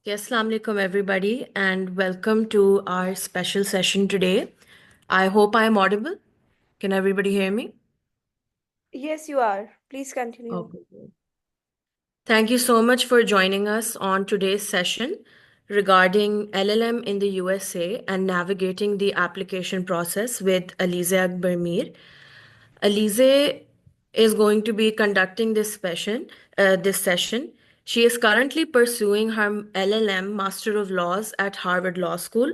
Yes, Assalamu alaikum everybody, and welcome to our special session today. I hope I am audible. Can everybody hear me? Yes, you are. Please continue. Okay. Good. Thank you so much for joining us on today's session regarding LLM in the USA and navigating the application process with Alizeh Akbar Meer. Alizeh is going to be conducting this session. She is currently pursuing her LLM Master of Laws at Harvard Law School.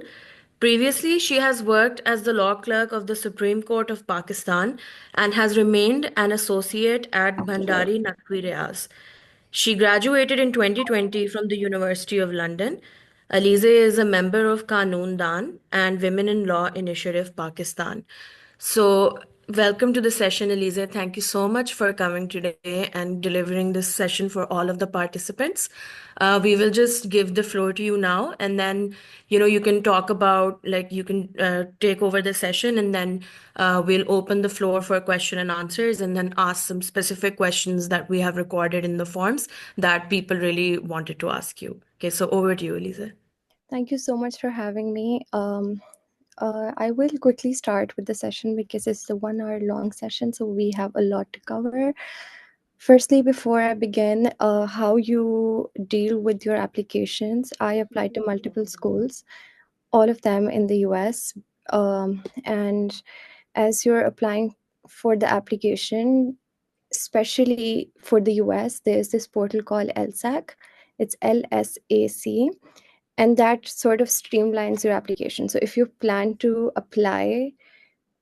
Previously, she has worked as the law clerk of the Supreme Court of Pakistan and has remained an associate at Bhandari Naqvi Riaz. She graduated in 2020 from the University of London. Alizeh is a member of Qanun Dan and Women in Law Initiative Pakistan. So, welcome to the session, Alizeh. Thank you so much for coming today and delivering this session for all of the participants. We will just give the floor to you now, and then you can talk about you can take over the session, and then we'll open the floor for question and answers, and then ask some specific questions that we have recorded in the forms that people really wanted to ask you. Okay, so over to you, Alizeh. Thank you so much for having me. I will quickly start with the session because it's the 1 hour long session, so we have a lot to cover. Firstly, before I begin, how you deal with your applications. I applied to multiple schools, all of them in the US. And as you're applying for the application, especially for the US, there's this portal called LSAC. It's LSAC, and that sort of streamlines your application. So if you plan to apply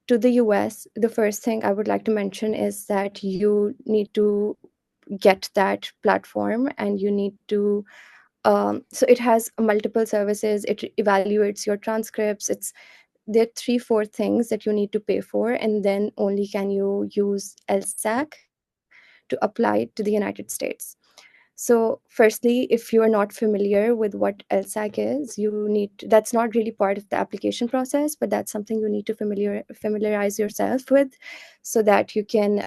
to the US, the first thing I would like to mention is that you need to get that platform, and you need to so it has multiple services. It evaluates your transcripts. There are 3 4 things that you need to pay for, and then only can you use LSAC to apply to the United States. So, firstly, if you are not familiar with what LSAC is, that's not really part of the application process, but that's something you need to familiarize yourself with, so that you can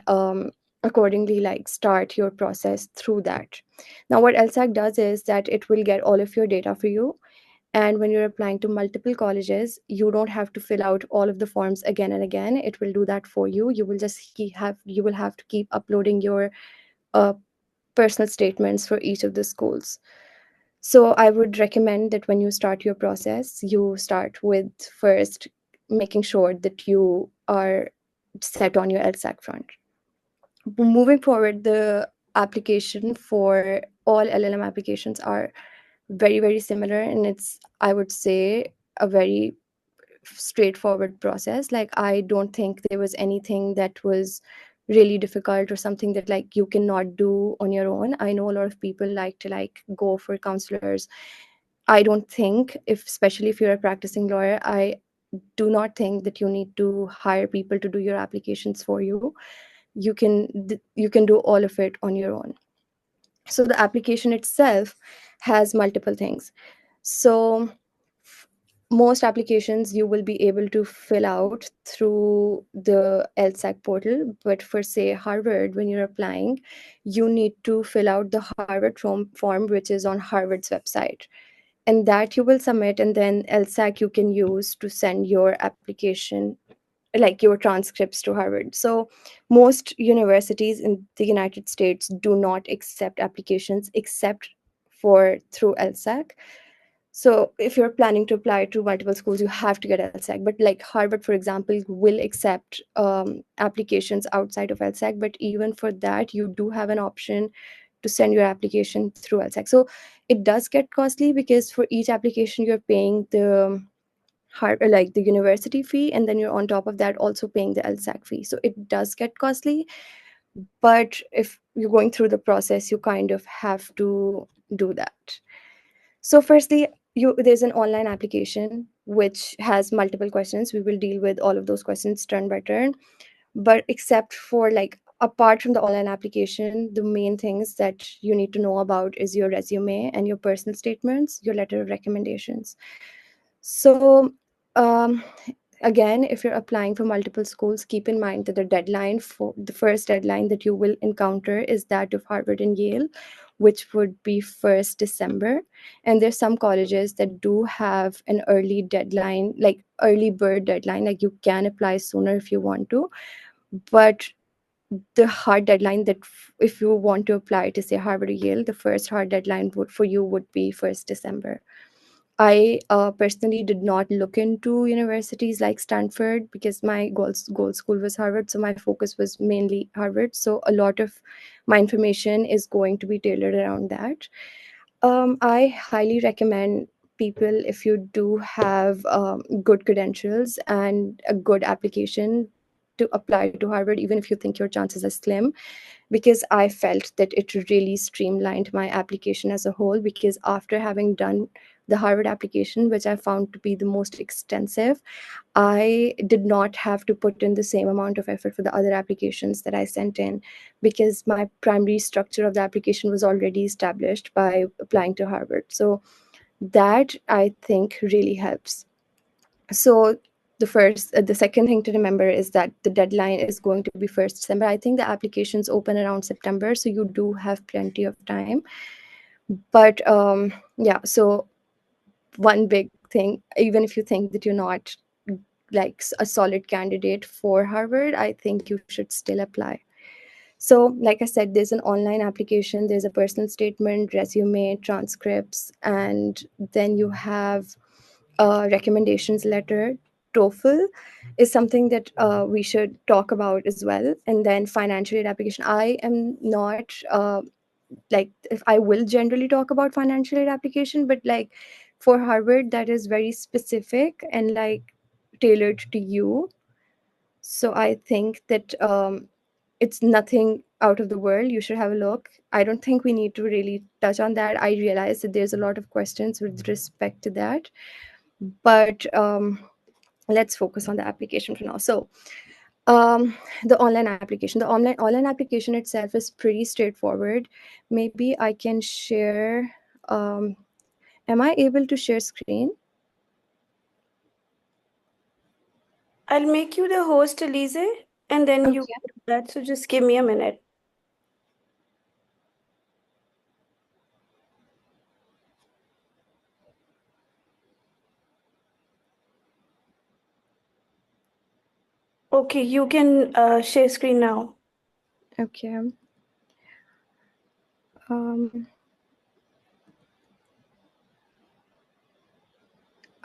accordingly start your process through that. Now, what LSAC does is that it will get all of your data for you. And when you're applying to multiple colleges, you don't have to fill out all of the forms again and again. It will do that for you. You will have to keep uploading your uh, personal statements for each of the schools. So I would recommend that when you start your process, you start with first making sure that you are set on your LSAC front. Moving forward, the application for all LLM applications are very, very similar, and it's, I would say, a very straightforward process. Like, I don't think there was anything that was really difficult or something that you cannot do on your own. I know a lot of people like to go for counselors. I don't think, if especially if you're a practicing lawyer, I do not think that you need to hire people to do your applications for you. You can do all of it on your own. So the application itself has multiple things. So most applications you will be able to fill out through the LSAC portal, but for, say, Harvard, when you're applying, you need to fill out the Harvard form, which is on Harvard's website, and that you will submit, and then LSAC you can use to send your application, like your transcripts, to Harvard. So most universities in the United States do not accept applications except for through LSAC. So if you're planning to apply to multiple schools, you have to get LSAC. But like Harvard, for example, will accept applications outside of LSAC. But even for that, you do have an option to send your application through LSAC. So it does get costly because for each application, you're paying the university fee, and then you're on top of that also paying the LSAC fee. So it does get costly. But if you're going through the process, you kind of have to do that. So firstly, there's an online application which has multiple questions. We will deal with all of those questions turn by turn. But except for apart from the online application, the main things that you need to know about is your resume and your personal statements, your letter of recommendations. So um, again, if you're applying for multiple schools, keep in mind that the first deadline that you will encounter is that of Harvard and Yale, which would be 1st December. And there's some colleges that do have an early deadline, like early bird deadline, like you can apply sooner if you want to. But the hard deadline that if you want to apply to say Harvard or Yale, the first hard deadline for you would be 1st December. I personally did not look into universities like Stanford because my goal school was Harvard. So my focus was mainly Harvard. So a lot of my information is going to be tailored around that. I highly recommend people, if you do have good credentials and a good application, to apply to Harvard, even if you think your chances are slim, because I felt that it really streamlined my application as a whole. Because after having done the Harvard application, which I found to be the most extensive, I did not have to put in the same amount of effort for the other applications that I sent in, because my primary structure of the application was already established by applying to Harvard. So that, I think, really helps. So the second thing to remember is that the deadline is going to be 1st December. I think the applications open around September, so you do have plenty of time. But yeah, so one big thing, even if you think that you're not like a solid candidate for Harvard, I think you should still apply. So, like I said, there's an online application, there's a personal statement, resume, transcripts, and then you have a recommendations letter. TOEFL is something that we should talk about as well. And then financial aid application. I am not like, if I will generally talk about financial aid application, but like for Harvard, that is very specific and like tailored to you. So I think that it's nothing out of the world. You should have a look. I don't think we need to really touch on that. I realize that there's a lot of questions with respect to that, but let's focus on the application for now. So the online application, the online application itself is pretty straightforward. Maybe I can share. Am I able to share screen? I'll make you the host, Alizeh, and then you Okay. do that. So just give me a minute. Okay, you can share screen now. Okay. Um,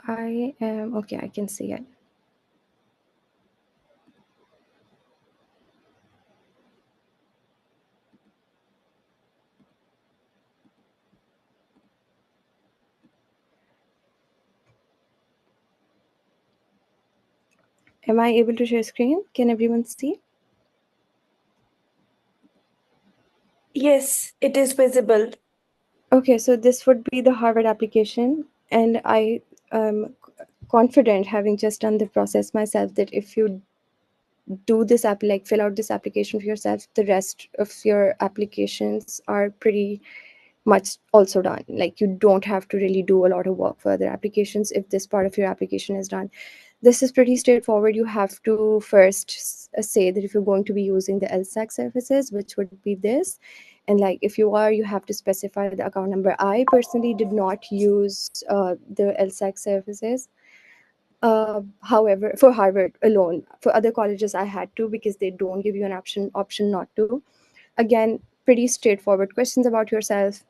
I am okay. I can see it. Am I able to share screen? Can everyone see? Yes, it is visible. Okay, so this would be the Harvard application, and I am confident, having just done the process myself, that if you do this app, like fill out this application for yourself, the rest of your applications are pretty much also done. Like, you don't have to really do a lot of work for other applications if this part of your application is done. This is pretty straightforward. You have to first say that if you're going to be using the LSAC services, which would be this. And like, if you are, you have to specify the account number. I personally did not use the LSAC services. However, for Harvard alone, for other colleges, I had to, because they don't give you an option not to. Again, pretty straightforward questions about yourself.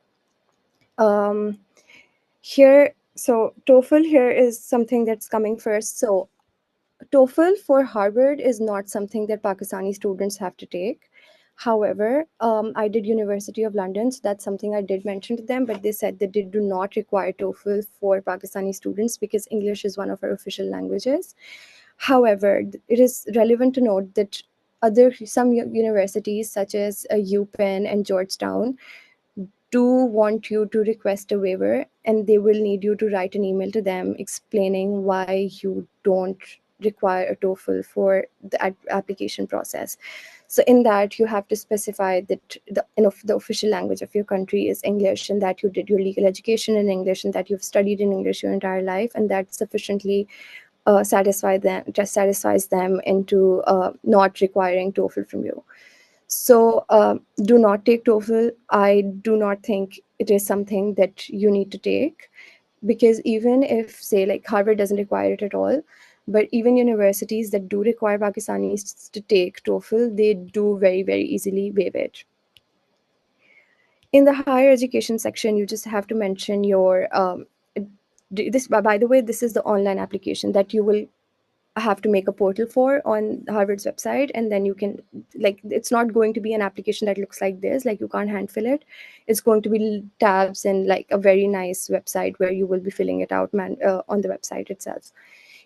Here, so TOEFL here is something that's coming first. So TOEFL for Harvard is not something that Pakistani students have to take. However, I did University of London, so that's something I did mention to them, but they said that they do not require TOEFL for Pakistani students because English is one of our official languages. However, it is relevant to note that some universities such as UPenn and Georgetown do want you to request a waiver, and they will need you to write an email to them explaining why you don't require a TOEFL for the application process. So in that, you have to specify that the official language of your country is English, and that you did your legal education in English, and that you've studied in English your entire life, and that sufficiently satisfies them into not requiring TOEFL from you. So do not take TOEFL. I do not think it is something that you need to take, because even if, say, like Harvard doesn't require it at all, but even universities that do require Pakistanis to take TOEFL, they do very, very easily waive it. In the higher education section, you just have to mention your this. By the way, this is the online application that you will have to make a portal for on Harvard's website, and then you can, like, it's not going to be an application that looks like this, like you can't hand fill it. It's going to be tabs and like a very nice website where you will be filling it out on the website itself.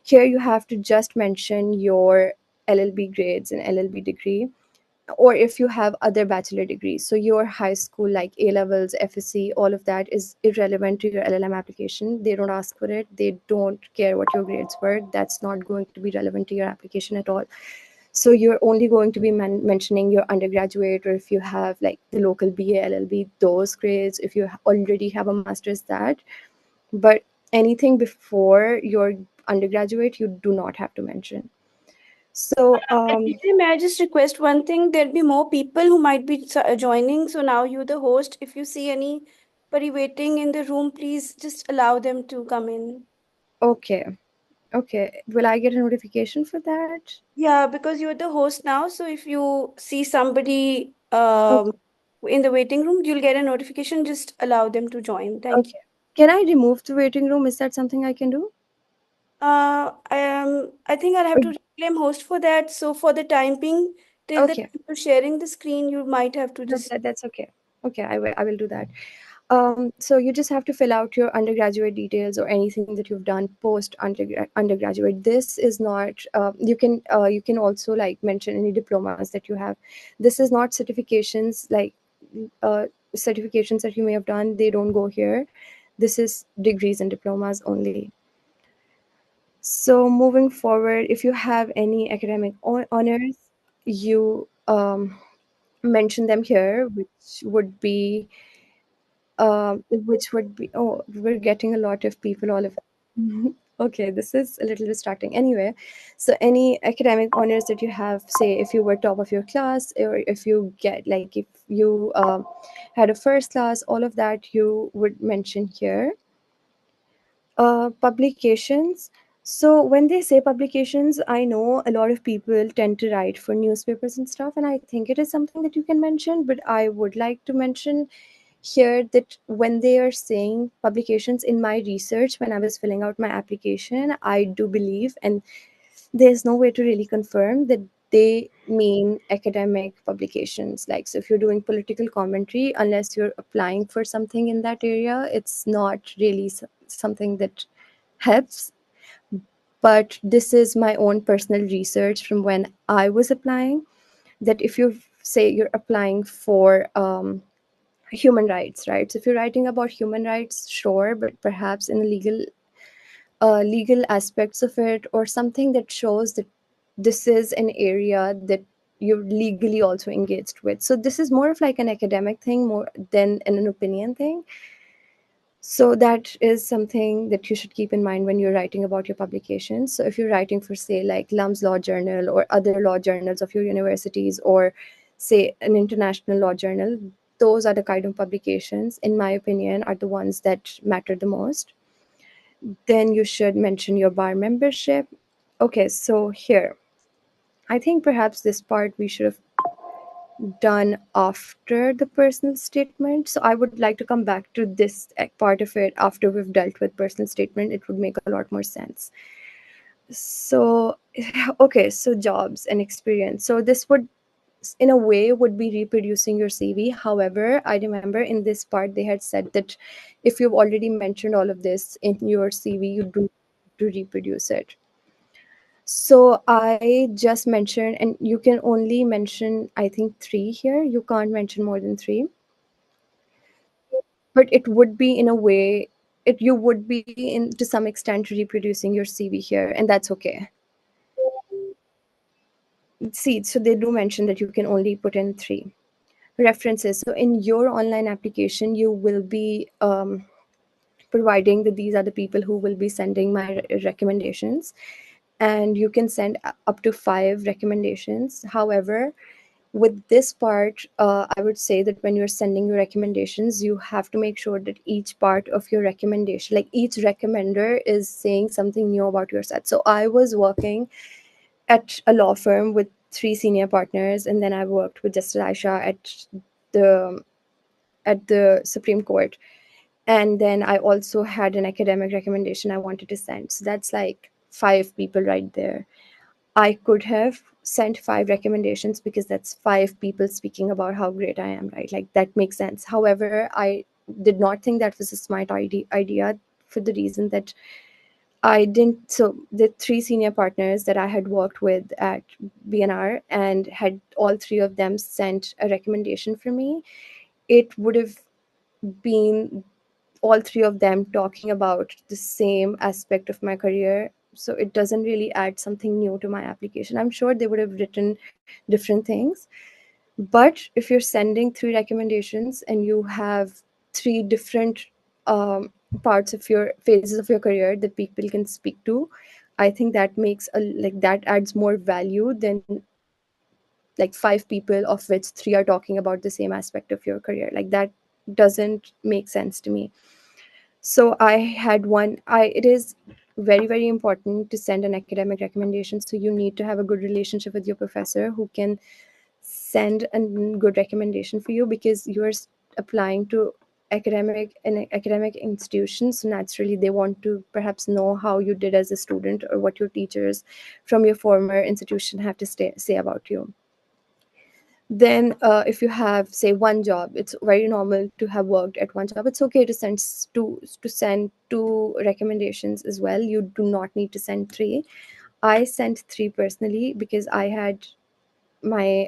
Here you have to just mention your LLB grades and LLB degree, or if you have other bachelor degrees. So your high school, like A levels, FSC, all of that is irrelevant to your LLM application. They don't ask for it. They don't care what your grades were. That's not going to be relevant to your application at all. So you're only going to be mentioning your undergraduate, or if you have like the local BA, LLB, those grades, if you already have a master's, that. But anything before your undergraduate, you do not have to mention. So Alizeh, may I just request one thing? There'll be more people who might be joining. So now you're the host. If you see anybody waiting in the room, please just allow them to come in. okay. Okay. Will I get a notification for that? Yeah, because you're the host now. So if you see somebody Okay. in the waiting room, you'll get a notification. Just allow them to join. Thank you. Okay. Can I remove the waiting room? Is that something I can do? I think I'll have to reclaim host for that. So for the time being, till the Okay. time you're sharing the screen, you might have to just. That's okay. Okay, I will do that. So you just have to fill out your undergraduate details or anything that you've done post undergraduate. This is not. You can also like mention any diplomas that you have. This is not certifications, like uh, certifications that you may have done. They don't go here. This is degrees and diplomas only. So moving forward, if you have any academic honors, you mention them here, which would be. Oh, we're getting a lot of people all of. Okay, this is a little distracting. Anyway, so any academic honors that you have, say if you were top of your class, or if you get like if you had a first class, all of that you would mention here. Publications. So when they say publications, I know a lot of people tend to write for newspapers and stuff, and I think it is something that you can mention. But I would like to mention here that when they are saying publications, in my research, when I was filling out my application, I do believe, and there's no way to really confirm, that they mean academic publications. Like, so if you're doing political commentary, unless you're applying for something in that area, it's not really something that helps. But this is my own personal research from when I was applying, that if you say you're applying for human rights, right? So if you're writing about human rights, sure, but perhaps in a legal aspects of it, or something that shows that this is an area that you're legally also engaged with. So this is more of like an academic thing more than an opinion thing. So that is something that you should keep in mind when you're writing about your publications. So if you're writing for, say, like Lum's Law Journal or other law journals of your universities, or say an international law journal, those are the kind of publications, in my opinion, are the ones that matter the most. Then you should mention your bar membership. Okay, so here, I think perhaps this part we should have done after the personal statement. So I would like to come back to this part of it after we've dealt with personal statement. It would make a lot more sense. So, okay, so jobs and experience. So this would, in a way, would be reproducing your CV. However, I remember in this part they had said that if you've already mentioned all of this in your CV, you do to reproduce it. So I just mentioned, and you can only mention, I think, three here. You can't mention more than three. But it would be in a way, you would be in to some extent reproducing your CV here, and that's okay. See, so they do mention that you can only put in three references. So in your online application, you will be providing that these are the people who will be sending my recommendations, and you can send up to 5 recommendations. However, With this part, I would say that when you're sending your recommendations, you have to make sure that each part of your recommendation, like each recommender, is saying something new about your set. So I was working at a law firm with 3 senior partners, and then I worked with Justice Aisha the at the Supreme Court. And then I also had an academic recommendation I wanted to send. So that's like 5 people right there. I could have sent 5 recommendations because that's 5 people speaking about how great I am, right? Like that makes sense. However, I did not think that was a smart idea for the reason that I didn't. So the 3 senior partners that I had worked with at BNR and had all 3 of them sent a recommendation for me, it would have been all 3 of them talking about the same aspect of my career. So it doesn't really add something new to my application. I'm sure they would have written different things. But if you're sending 3 recommendations and you have 3 different um, parts of your phases of your career that people can speak to, I think that makes that adds more value than like 5 people of which 3 are talking about the same aspect of your career. Like that doesn't make sense to me. So I had one. I It is very, very important to send an academic recommendation. So you need to have a good relationship with your professor who can send a good recommendation for you, because you're applying to academic institutions. So naturally they want to perhaps know how you did as a student, or what your teachers from your former institution have to say about you. Then if you have, say, one job, it's very normal to have worked at one job. It's okay to send 2 recommendations as well. You do not need to send 3. I sent 3 personally because I had my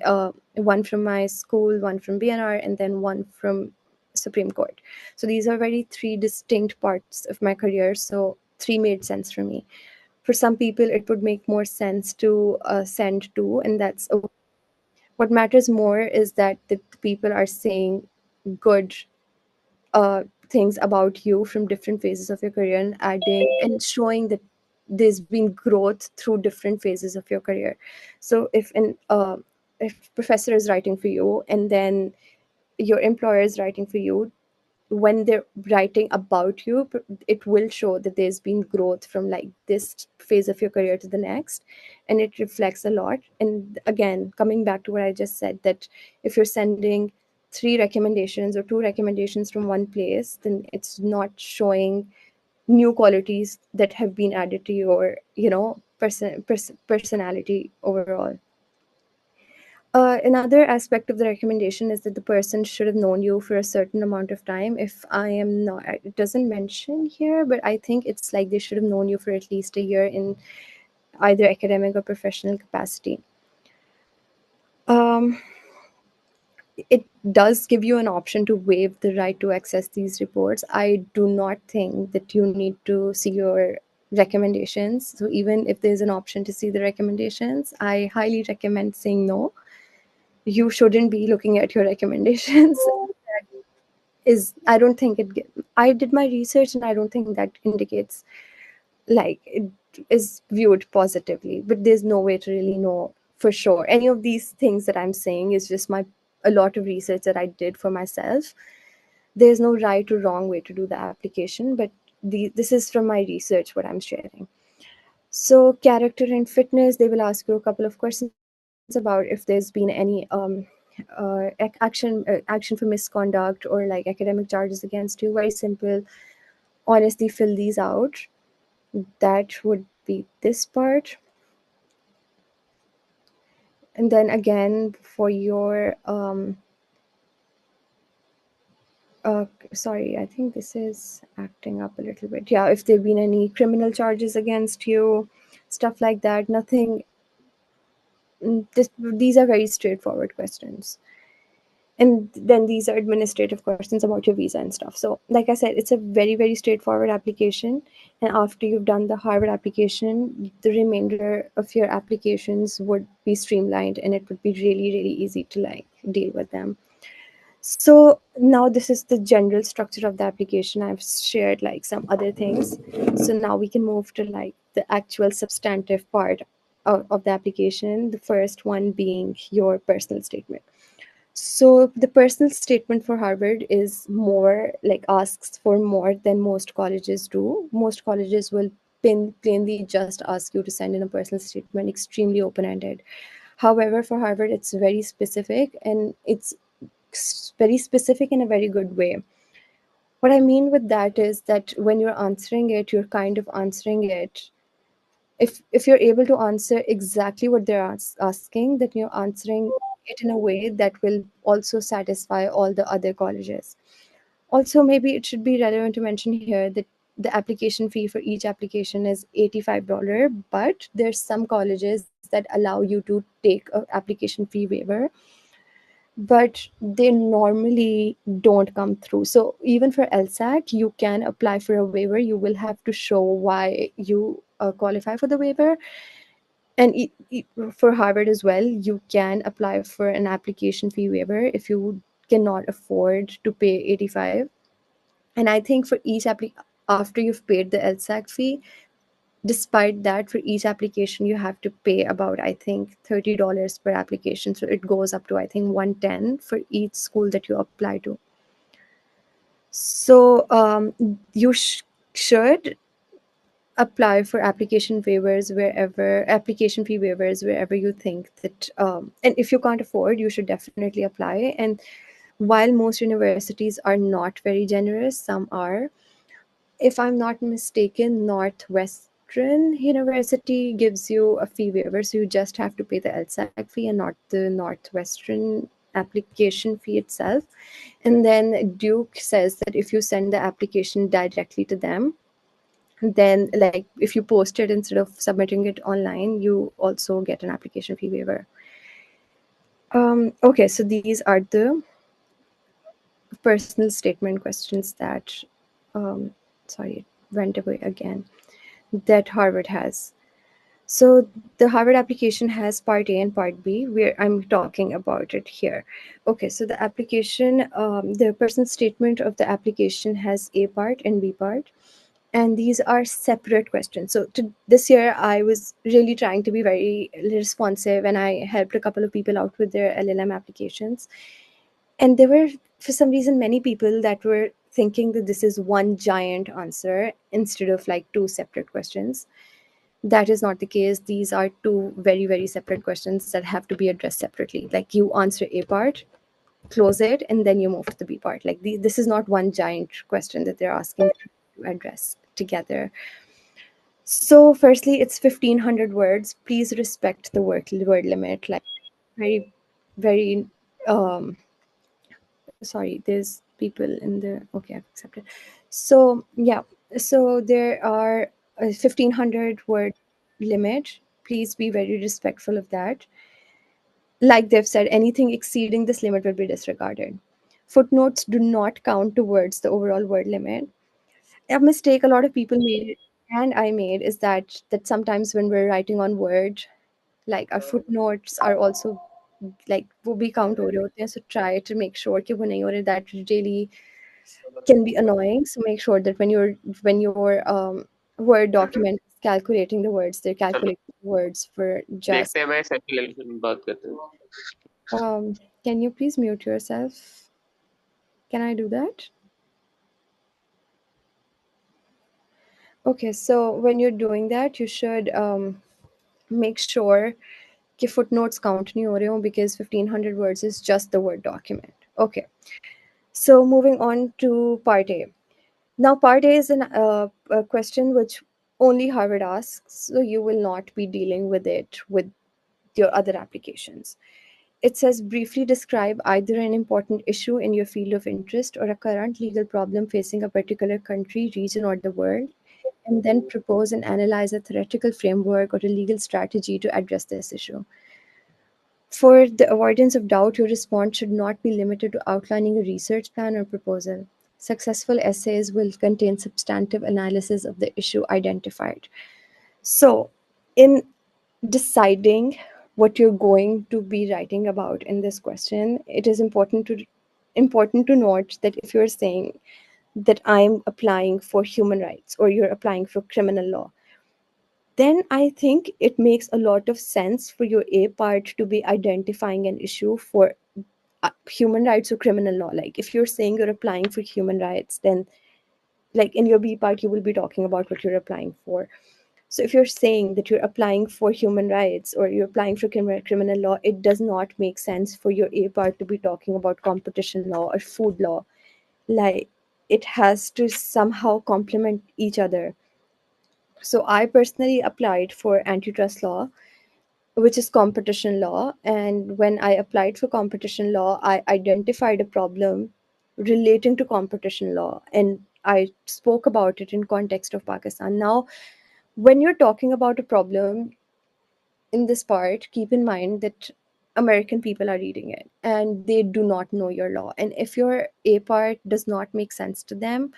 one from my school, one from BNR, and then one from Supreme Court. So these are very 3 distinct parts of my career, so 3 made sense for me. For some people it would make more sense to send 2, and that's okay. What matters more is that the people are saying good things about you from different phases of your career, and adding and showing that there's been growth through different phases of your career. So if professor is writing for you, and then your employer is writing for you, when they're writing about you, it will show that there's been growth from like this phase of your career to the next, and it reflects a lot. And again, coming back to what I just said, that if you're sending 3 recommendations or 2 recommendations from one place, then it's not showing new qualities that have been added to your personality overall. Another aspect of the recommendation is that the person should have known you for a certain amount of time. If I am not, it doesn't mention here, but I think it's like they should have known you for at least a year in either academic or professional capacity. Um, it does give you an option to waive the right to access these reports. I do not think that you need to see your recommendations. So even if there's an option to see the recommendations, I highly recommend saying no. You shouldn't be looking at your recommendations. Is I don't think I did my research, and I don't think that indicates like it is viewed positively, but there's no way to really know for sure. Any of these things that I'm saying is just my a lot of research that I did for myself. There's no right or wrong way to do the application, but this is from my research what I'm sharing. So character and fitness, they will ask you a couple of questions about if there's been any action for misconduct or like academic charges against you. Very simple. Honestly, fill these out. That would be this part. And then again, for your sorry, I think this is acting up a little bit. Yeah, if there have been any criminal charges against you, stuff like that. Nothing. These are very straightforward questions. And then these are administrative questions about your visa and stuff. So like I said, it's a very, very straightforward application. And after you've done the Harvard application, the remainder of your applications would be streamlined, and it would be really, really easy to like deal with them. So now this is the general structure of the application. I've shared like some other things. So now we can move to like the actual substantive part. of the application, the first one being your personal statement. So the personal statement for Harvard is more like asks for more than most colleges do. Most colleges will plainly just ask you to send in a personal statement, extremely open-ended. However, for Harvard, it's very specific, and it's very specific in a very good way. What I mean with that is that when you're answering it, you're kind of answering it. If you're able to answer exactly what they're asking, then you're answering it in a way that will also satisfy all the other colleges. Also, maybe it should be relevant to mention here that the application fee for each application is $85, but there's some colleges that allow you to take a application fee waiver, but they normally don't come through. So even for LSAT, you can apply for a waiver. You will have to show why you qualify for the waiver. And for Harvard as well, you can apply for an application fee waiver if you cannot afford to pay 85. And I think for each after you've paid the LSAC fee, despite that, for each application you have to pay about, I think, $30 per application. So it goes up to, I think, 110 for each school that you apply to. So you should apply for application fee waivers wherever you think that, and if you can't afford, you should definitely apply. And while most universities are not very generous, some are. If I'm not mistaken, Northwestern University gives you a fee waiver, so you just have to pay the LSAC fee and not the Northwestern application fee itself. And then Duke says that if you send the application directly to them, then like if you post it instead of submitting it online, you also get an application fee waiver. Okay, so these are the personal statement questions that, um, sorry, it went away again, that Harvard has. So the Harvard application has part A and part B, where I'm talking about it here. Okay, so the application, the personal statement of the application has A part and B part, and these are separate questions. So this year, I was really trying to be very responsive, and I helped a couple of people out with their LLM applications. And there were, for some reason, many people that were thinking that this is one giant answer instead of like two separate questions. That is not the case. These are two very, very separate questions that have to be addressed separately. Like you answer A part, close it, and then you move to the B part. Like this is not one giant question that they're asking to address together. So, firstly, it's 1,500 words. Please respect the word limit. Like very, very. Sorry, there's people in the. Okay, I've accepted. So yeah, so there are a 1,500 word limit. Please be very respectful of that. Like they've said, anything exceeding this limit will be disregarded. Footnotes do not count towards the overall word limit. A mistake a lot of people made, and I made, is that sometimes when we're writing on Word, like our footnotes are also like वो भी count हो रहे होते हैं. So try to make sure कि वो नहीं हो रहे. That really can be annoying. So make sure that when your Word document is calculating the words, they're चलो calculating the words for just. देखते हैं, मैं सेशन में बात करते हैं. Can you please mute yourself? Can I do that? Okay, so when you're doing that, you should make sure कि footnotes count नहीं हो रहे हों, because 1,500 words is just the Word document. Okay, so moving on to part A. Now, part A is a question which only Harvard asks, so you will not be dealing with it with your other applications. It says, briefly describe either an important issue in your field of interest or a current legal problem facing a particular country, region, or the world, and then propose and analyze a theoretical framework or a legal strategy to address this issue. For the avoidance of doubt, your response should not be limited to outlining a research plan or proposal. Successful essays will contain substantive analysis of the issue identified. So, in deciding what you're going to be writing about in this question, it is important to note that if you're saying that I'm applying for human rights or you're applying for criminal law, then I think it makes a lot of sense for your A part to be identifying an issue for human rights or criminal law. Like if you're saying you're applying for human rights, then like in your B part, you will be talking about what you're applying for. So if you're saying that you're applying for human rights or you're applying for criminal law, it does not make sense for your A part to be talking about competition law or food law. Like it has to somehow complement each other. So I personally applied for antitrust law, which is competition law. And when I applied for competition law, I identified a problem relating to competition law and I spoke about it in context of Pakistan. Now, when you're talking about a problem in this part, keep in mind that American people are reading it and they do not know your law. And if your A part does not make sense to them,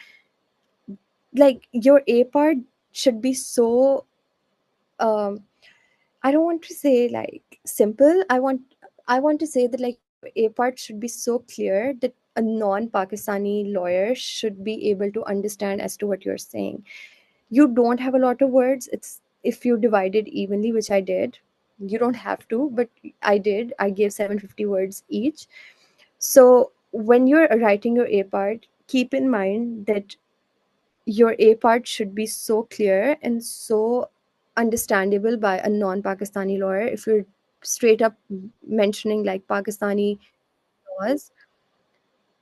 like your A part should be so um I don't want to say like simple. I want to say that like your A part should be so clear that a non-Pakistani lawyer should be able to understand as to what you're saying. You don't have a lot of words. It's if you divide it evenly, which I did. You don't have to, but I did. I gave 750 words each. So when you're writing your A part, keep in mind that your A part should be so clear and so understandable by a non-Pakistani lawyer. If you're straight up mentioning like Pakistani laws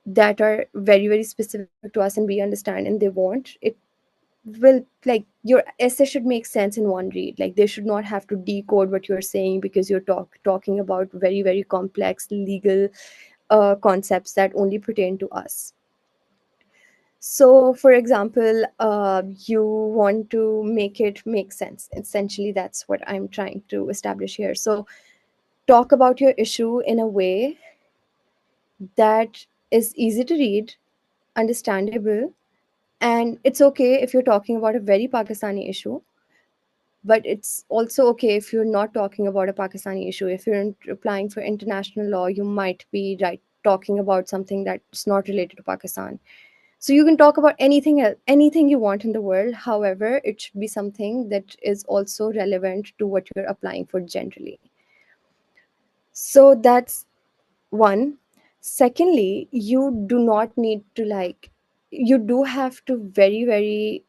that are very, very specific to us and we understand and they won't, it will like your essay should make sense in one read. Like they should not have to decode what you're saying because you're talking about very, very complex legal concepts that only pertain to us. So, for example, you want to make it make sense. Essentially, that's what I'm trying to establish here. So, talk about your issue in a way that is easy to read, understandable, and it's okay if you're talking about a very Pakistani issue, but it's also okay if you're not talking about a Pakistani issue. If you're applying for international law, you might be right talking about something that's not related to Pakistan. So you can talk about anything else, anything you want in the world. However, it should be something that is also relevant to what you're applying for generally. So that's one. Secondly, you do not need to like, you do have to very, very,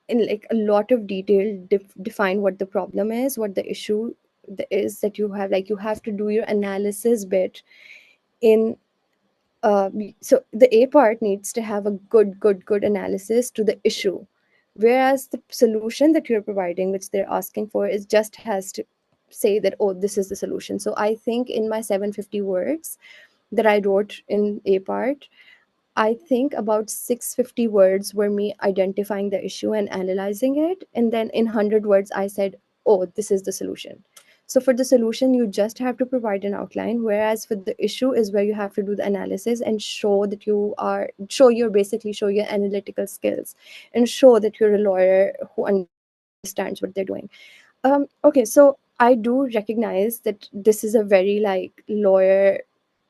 in like a lot of detail, define what the problem is, what the issue is that you have. Like you have to do your analysis bit in so the A part needs to have a good analysis to the issue, whereas the solution that you're providing, which they're asking for, is just has to say that, oh, this is the solution. So I think in my 750 words that I wrote in A part, I think about 650 words were me identifying the issue and analyzing it. And then in 100 words, I said, oh, this is the solution. So for the solution, you just have to provide an outline. Whereas for the issue is where you have to do the analysis and show that show your analytical skills and show that you're a lawyer who understands what they're doing. Okay, so I do recognize that this is a very like lawyer,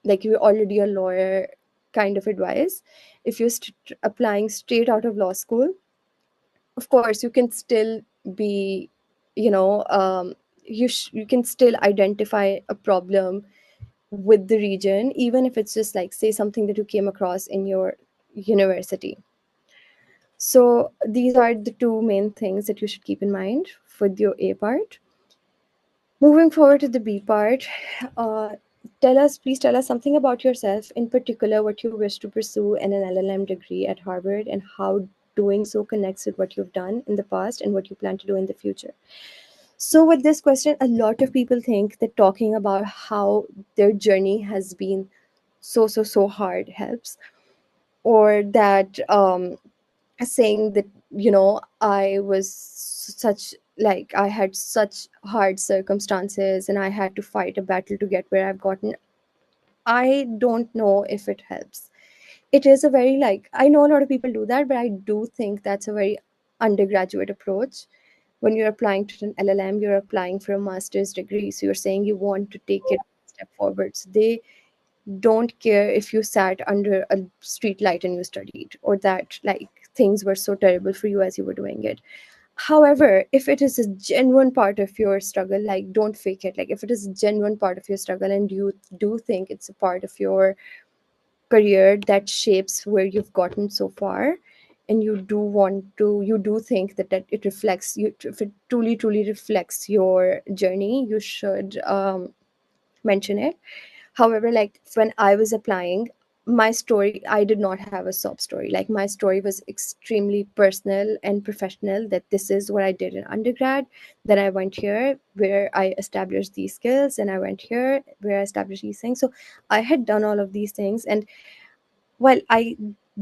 like you're already a lawyer kind of advice. If you're applying straight out of law school, of course, you can still be, you know, you can still identify a problem with the region, even if it's just like, say, something that you came across in your university. So these are the two main things that you should keep in mind for your A part. Moving forward to the B part, uh, please tell us something about yourself, in particular, what you wish to pursue in an LLM degree at Harvard and how doing so connects with what you've done in the past and what you plan to do in the future. So, with this question, a lot of people think that talking about how their journey has been so hard helps, or that saying that, I was such like I had such hard circumstances and I had to fight a battle to get where I've gotten. I don't know if it helps. It is a very like, I know a lot of people do that, but I do think that's a very undergraduate approach. When you're applying to an LLM, you're applying for a master's degree, so you're saying you want to take it a step forward. So they don't care if you sat under a street light and you studied, or that like things were so terrible for you as you were doing it. However, if it is a genuine part of your struggle, like don't fake it. Like if it is a genuine part of your struggle and you do think it's a part of your career that shapes where you've gotten so far, and you do think that it reflects you, if it truly reflects your journey, you should mention it. However, like when I was applying, my story, I did not have a sob story. Like my story was extremely personal and professional, that this is what I did in undergrad. Then I went here where I established these skills, and I went here where I established these things. So I had done all of these things. And while I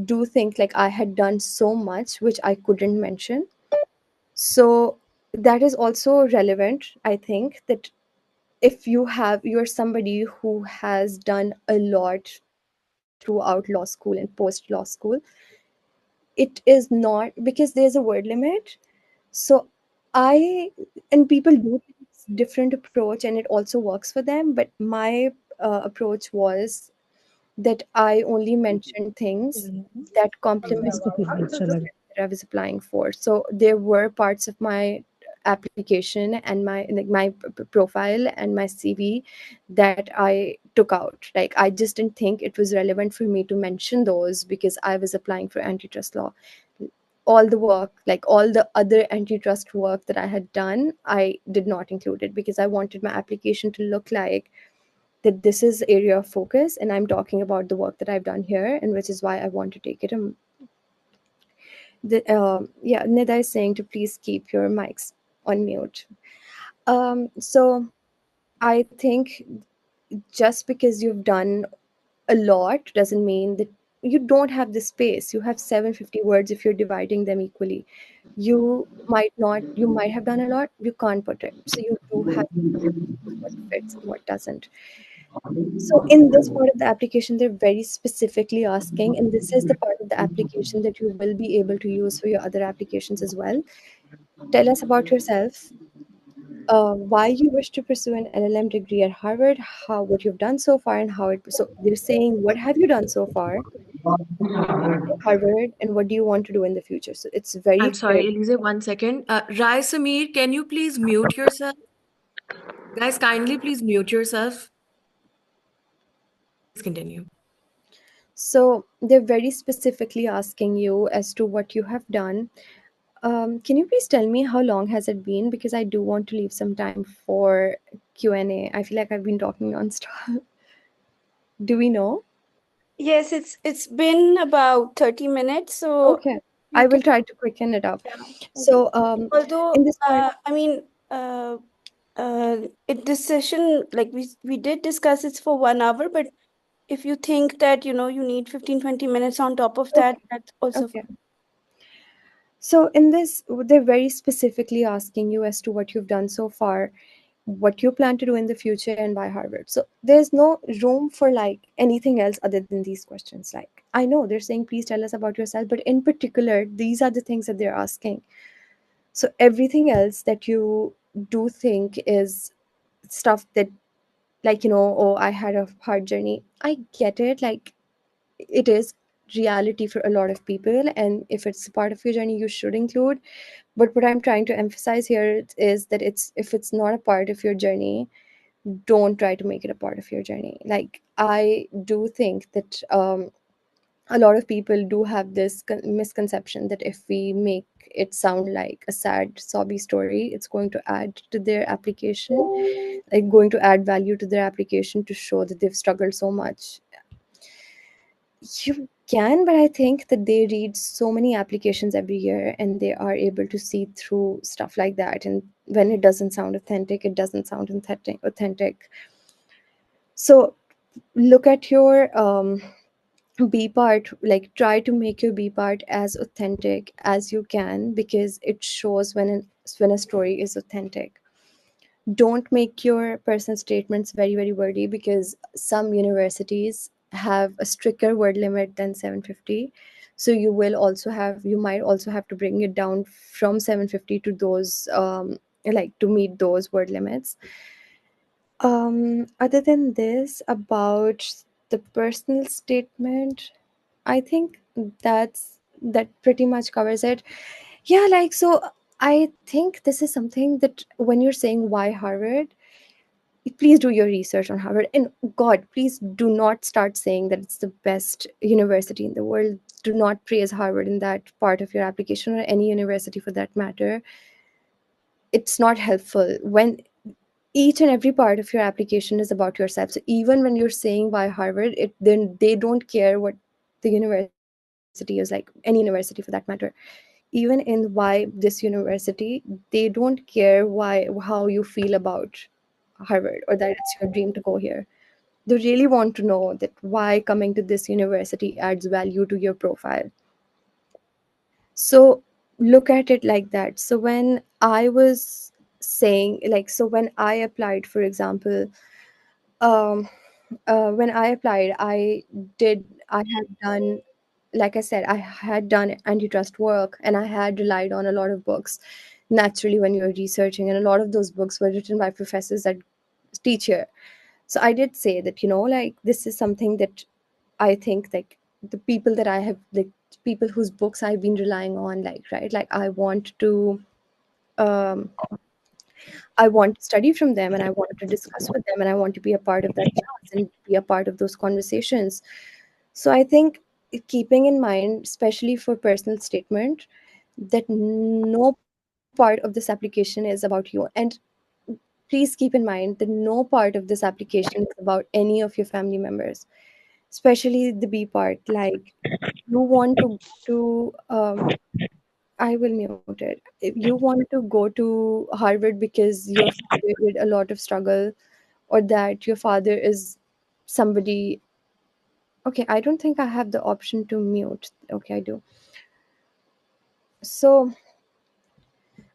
do think like I had done so much which I couldn't mention, so that is also relevant. I think that if you're somebody who has done a lot throughout law school and post law school, it is not, because there's a word limit. So I, and people do this different approach and it also works for them, but my approach was that I only mentioned things that complemented that I was applying for. So there were parts of my application and my profile and my CV that I took out. Like I just didn't think it was relevant for me to mention those because I was applying for antitrust law. All the work, like all the other antitrust work that I had done, I did not include it because I wanted my application to look like that this is area of focus and I'm talking about the work that I've done here, and which is why I want to take it. Yeah, Nida is saying to please keep your mics on mute. So I think just because you've done a lot doesn't mean that you don't have the space. You have 750 words if you're dividing them equally. You might have done a lot, you can't put it. So you do have what fits and what doesn't. So in this part of the application, they're very specifically asking, and this is the part of the application that you will be able to use for your other applications as well. Tell us about yourself, why you wish to pursue an LLM degree at Harvard, how what you've done so far, and how it. So they're saying, what have you done so far at Harvard, and what do you want to do in the future? So it's I'm very sorry, clear. Alizeh, 1 second. Rai Sameer, can you please mute yourself? Guys, kindly please mute yourself. Please continue. So they're very specifically asking you as to what you have done. Can you please tell me how long has it been? Because I do want to leave some time for Q&A. I feel like I've been talking nonstop. Do we know? Yes, it's been about 30 minutes, so Okay. we I can, will try to quicken it up. yeah. So, Although, in this part, I mean, this session, like we did discuss it's for 1 hour, but if you think that, you need 15-20 minutes on top of that, okay, that's also okay. So in this, they're very specifically asking you as to what you've done so far, what you plan to do in the future, and why Harvard. So there's no room for like anything else other than these questions. Like I know they're saying, please tell us about yourself, but in particular, these are the things that they're asking. So everything else that you do think is stuff that, like, oh, I had a hard journey. I get it. Like it is reality for a lot of people, and if it's part of your journey, you should include. But what I'm trying to emphasize here is that it's if it's not a part of your journey, don't try to make it a part of your journey. Like I do think that a lot of people do have this misconception that if we make it sound like a sad sobby story, it's going to add to their application, like going to add value to their application to show that they've struggled so much. You can, but I think that they read so many applications every year and they are able to see through stuff like that. And when it doesn't sound authentic, it doesn't sound authentic. So look at your B part, like try to make your B part as authentic as you can, because it shows when a story is authentic. Don't make your personal statements very wordy, because some universities have a stricter word limit than 750. So you might also have to bring it down from 750 to those like to meet those word limits. Other than this, about the personal statement, I think that pretty much covers it. Yeah, like so I think this is something that when you're saying why Harvard, please do your research on Harvard. And God, please do not start saying that it's the best university in the world. Do not praise Harvard in that part of your application, or any university for that matter. It's not helpful when each and every part of your application is about yourself. So even when you're saying why Harvard, it then they don't care what the university is like, any university for that matter. Even in why this university, they don't care how you feel about Harvard, or that it's your dream to go here. They really want to know that why coming to this university adds value to your profile. So look at it like that. So when I was saying, like, so when I applied, for example, um when I applied, I had done, like I said, I had done antitrust work, and I had relied on a lot of books. Naturally, when you're researching, and a lot of those books were written by professors that teach here. So I did say that, like, this is something that I think, like, the people that I have, like, people whose books I've been relying on, like, right, like, um I want to study from them, and I want to discuss with them, and I want to be a part of that class and be a part of those conversations. So I think, keeping in mind, especially for personal statement, that no part of this application is about you. And please keep in mind that no part of this application is about any of your family members, especially the B part. Like, you want to go to, I will mute it. If you want to go to Harvard because your father did a lot of struggle, or that your father is somebody. Okay, I don't think I have the option to mute. Okay, I do. So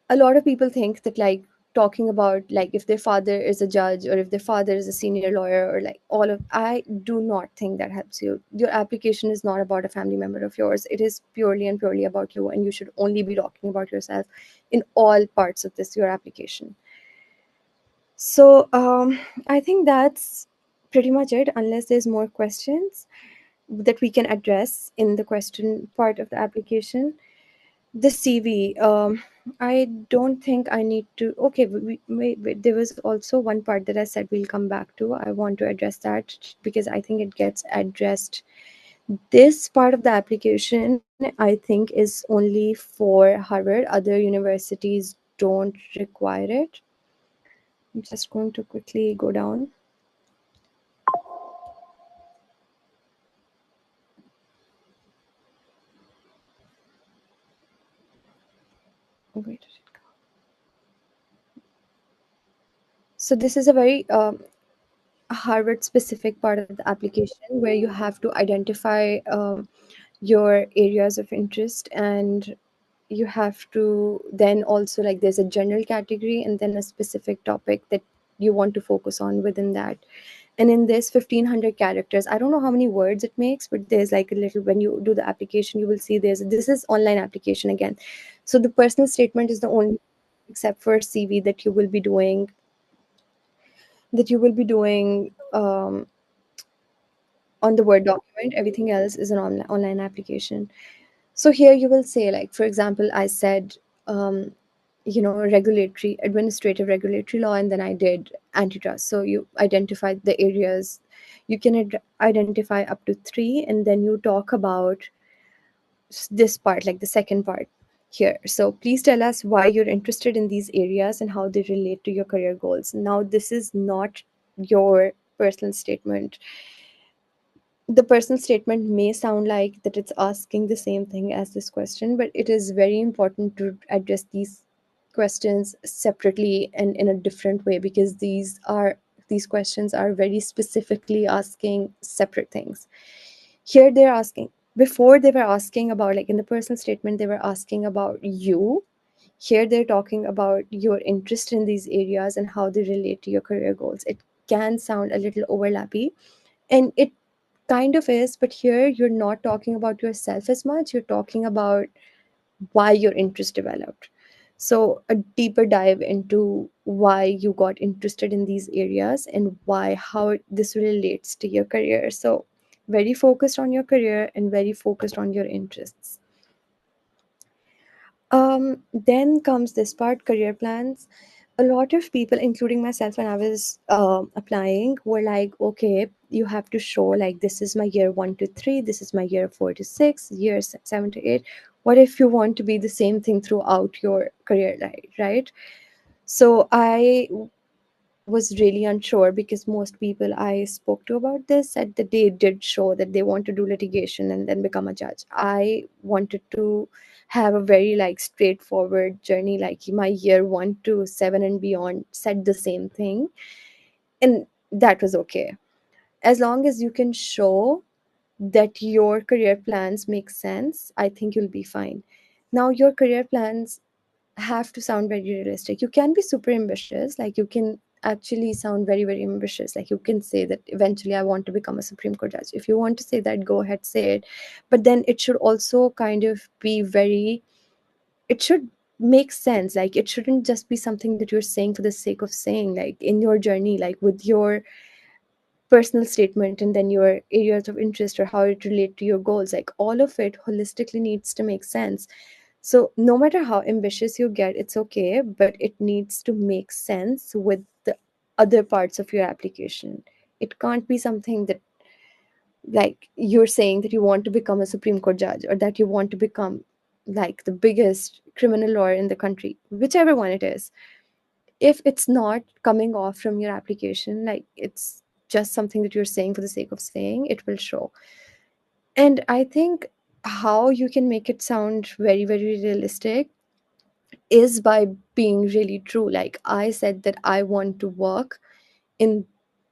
a lot of people think that, like, talking about, like, if their father is a judge, or if their father is a senior lawyer, or like all of, I do not think that helps you. Your application is not about a family member of yours. It is purely and purely about you, and you should only be talking about yourself in all parts of this your application. So I think that's pretty much it, unless there's more questions that we can address in the question part of the application. The CV, I don't think I need to. Okay, wait, there was also one part that I said we'll come back to. I want to address that because I think it gets addressed. This part of the application, I think, is only for Harvard. Other universities don't require it. I'm just going to quickly go down. Oh, where did it go? So this is a very Harvard specific part of the application where you have to identify your areas of interest, and you have to then also, like, there's a general category and then a specific topic that you want to focus on within that. And in this 1500 characters, I don't know how many words it makes, but there's like a little, when you do the application, you will see this is online application again. So the personal statement is the only, except for CV, that you will be doing on the Word document. Everything else is an online application. So here you will say, like, for example, I said, regulatory, administrative regulatory law, and then I did antitrust. So you identified the areas. You can identify up to three, and then you talk about this part, like the second part here. So please tell us why you're interested in these areas and how they relate to your career goals. Now, this is not your personal statement. The personal statement may sound like that it's asking the same thing as this question, but it is very important to address these questions separately and in a different way, because these questions are very specifically asking separate things. Here they're asking, before they were asking about, like, in the personal statement they were asking about you. Here they're talking about your interest in these areas and how they relate to your career goals. It can sound a little overlappy, and it kind of is, but here you're not talking about yourself as much. You're talking about why your interest developed. So a deeper dive into why you got interested in these areas and how this relates to your career. So very focused on your career and very focused on your interests. Then comes this part, career plans. A lot of people, including myself, when I was applying, were like, okay, you have to show like this is my year 1 to 3, this is my year 4 to 6, year 7 to 8. What if you want to be the same thing throughout your career, right? So I was really unsure because most people I spoke to about this said that they did show that they want to do litigation and then become a judge. I wanted to have a very like straightforward journey, like my year 1 to 7 and beyond said the same thing, and that was okay as long as you can show that your career plans make sense. I think you'll be fine. Now your career plans have to sound very realistic. You can be super ambitious, like you can actually sound very, very ambitious. Like you can say that eventually I want to become a Supreme Court judge. If you want to say that, go ahead, say it. But then it should also kind of be very, it should make sense. Like it shouldn't just be something that you're saying for the sake of saying, like in your journey, like with your personal statement and then your areas of interest or how it relate to your goals, like all of it holistically needs to make sense. So no matter how ambitious you get, it's okay, but it needs to make sense with the other parts of your application. It can't be something that like you're saying that you want to become a Supreme Court judge or that you want to become like the biggest criminal lawyer in the country, whichever one it is. If it's not coming off from your application, like it's just something that you're saying for the sake of saying, it will show. And I think how you can make it sound very, very realistic is by being really true. Like I said that I want to work in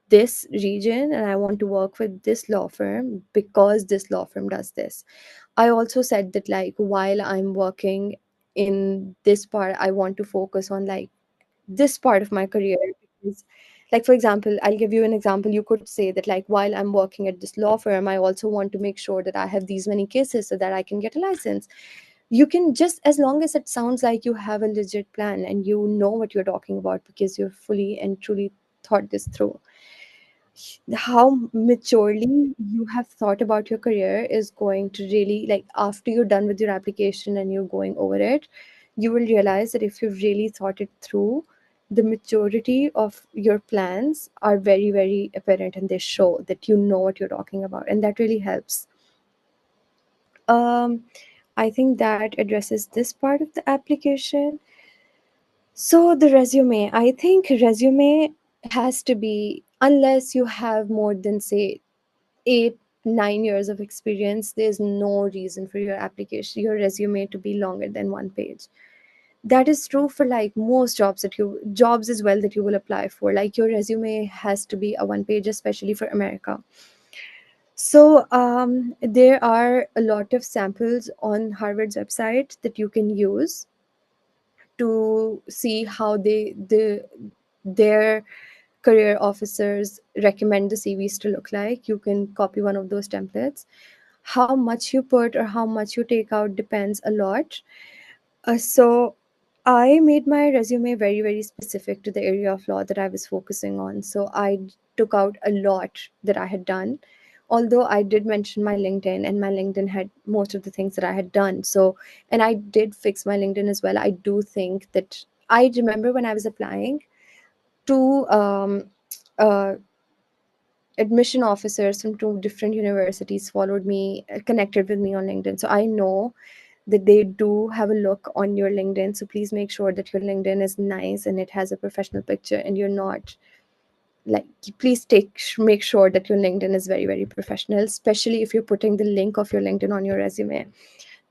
this region and I want to work with this law firm because this law firm does this. I also said that like while I'm working in this part, I want to focus on like this part of my career because, like for example, I'll give you an example. You could say that like while I'm working at this law firm, I also want to make sure that I have these many cases so that I can get a license. You can just, as long as it sounds like you have a legit plan and you know what you're talking about because you're fully and truly thought this through. How maturely you have thought about your career is going to really, like after you're done with your application and you're going over it, you will realize that if you've really thought it through, the maturity of your plans are very, very apparent and they show that you know what you're talking about, and that really helps. um I think that addresses this part of the application. So the resume, I think resume has to be, unless you have more than say 8 9 years of experience, there's no reason for your application, your resume to be longer than 1 page. That is true for like most jobs that you, jobs as well that you will apply for. Like your resume has to be a 1 page, especially for America. So there are a lot of samples on Harvard's website that you can use to see how their career officers recommend the CVs to look like. You can copy one of those templates. How much you put or how much you take out depends a lot. So I made my resume very, very specific to the area of law that I was focusing on. So I took out a lot that I had done. Although I did mention my LinkedIn, and my LinkedIn had most of the things that I had done. So, and I did fix my LinkedIn as well. I do think that I remember when I was applying to uh, admission officers from 2 different universities followed me, connected with me on LinkedIn. So I know that they do have a look on your LinkedIn. So please make sure that your LinkedIn is nice and it has a professional picture, and you're not like, please make sure that your LinkedIn is very, very professional, especially if you're putting the link of your LinkedIn on your resume.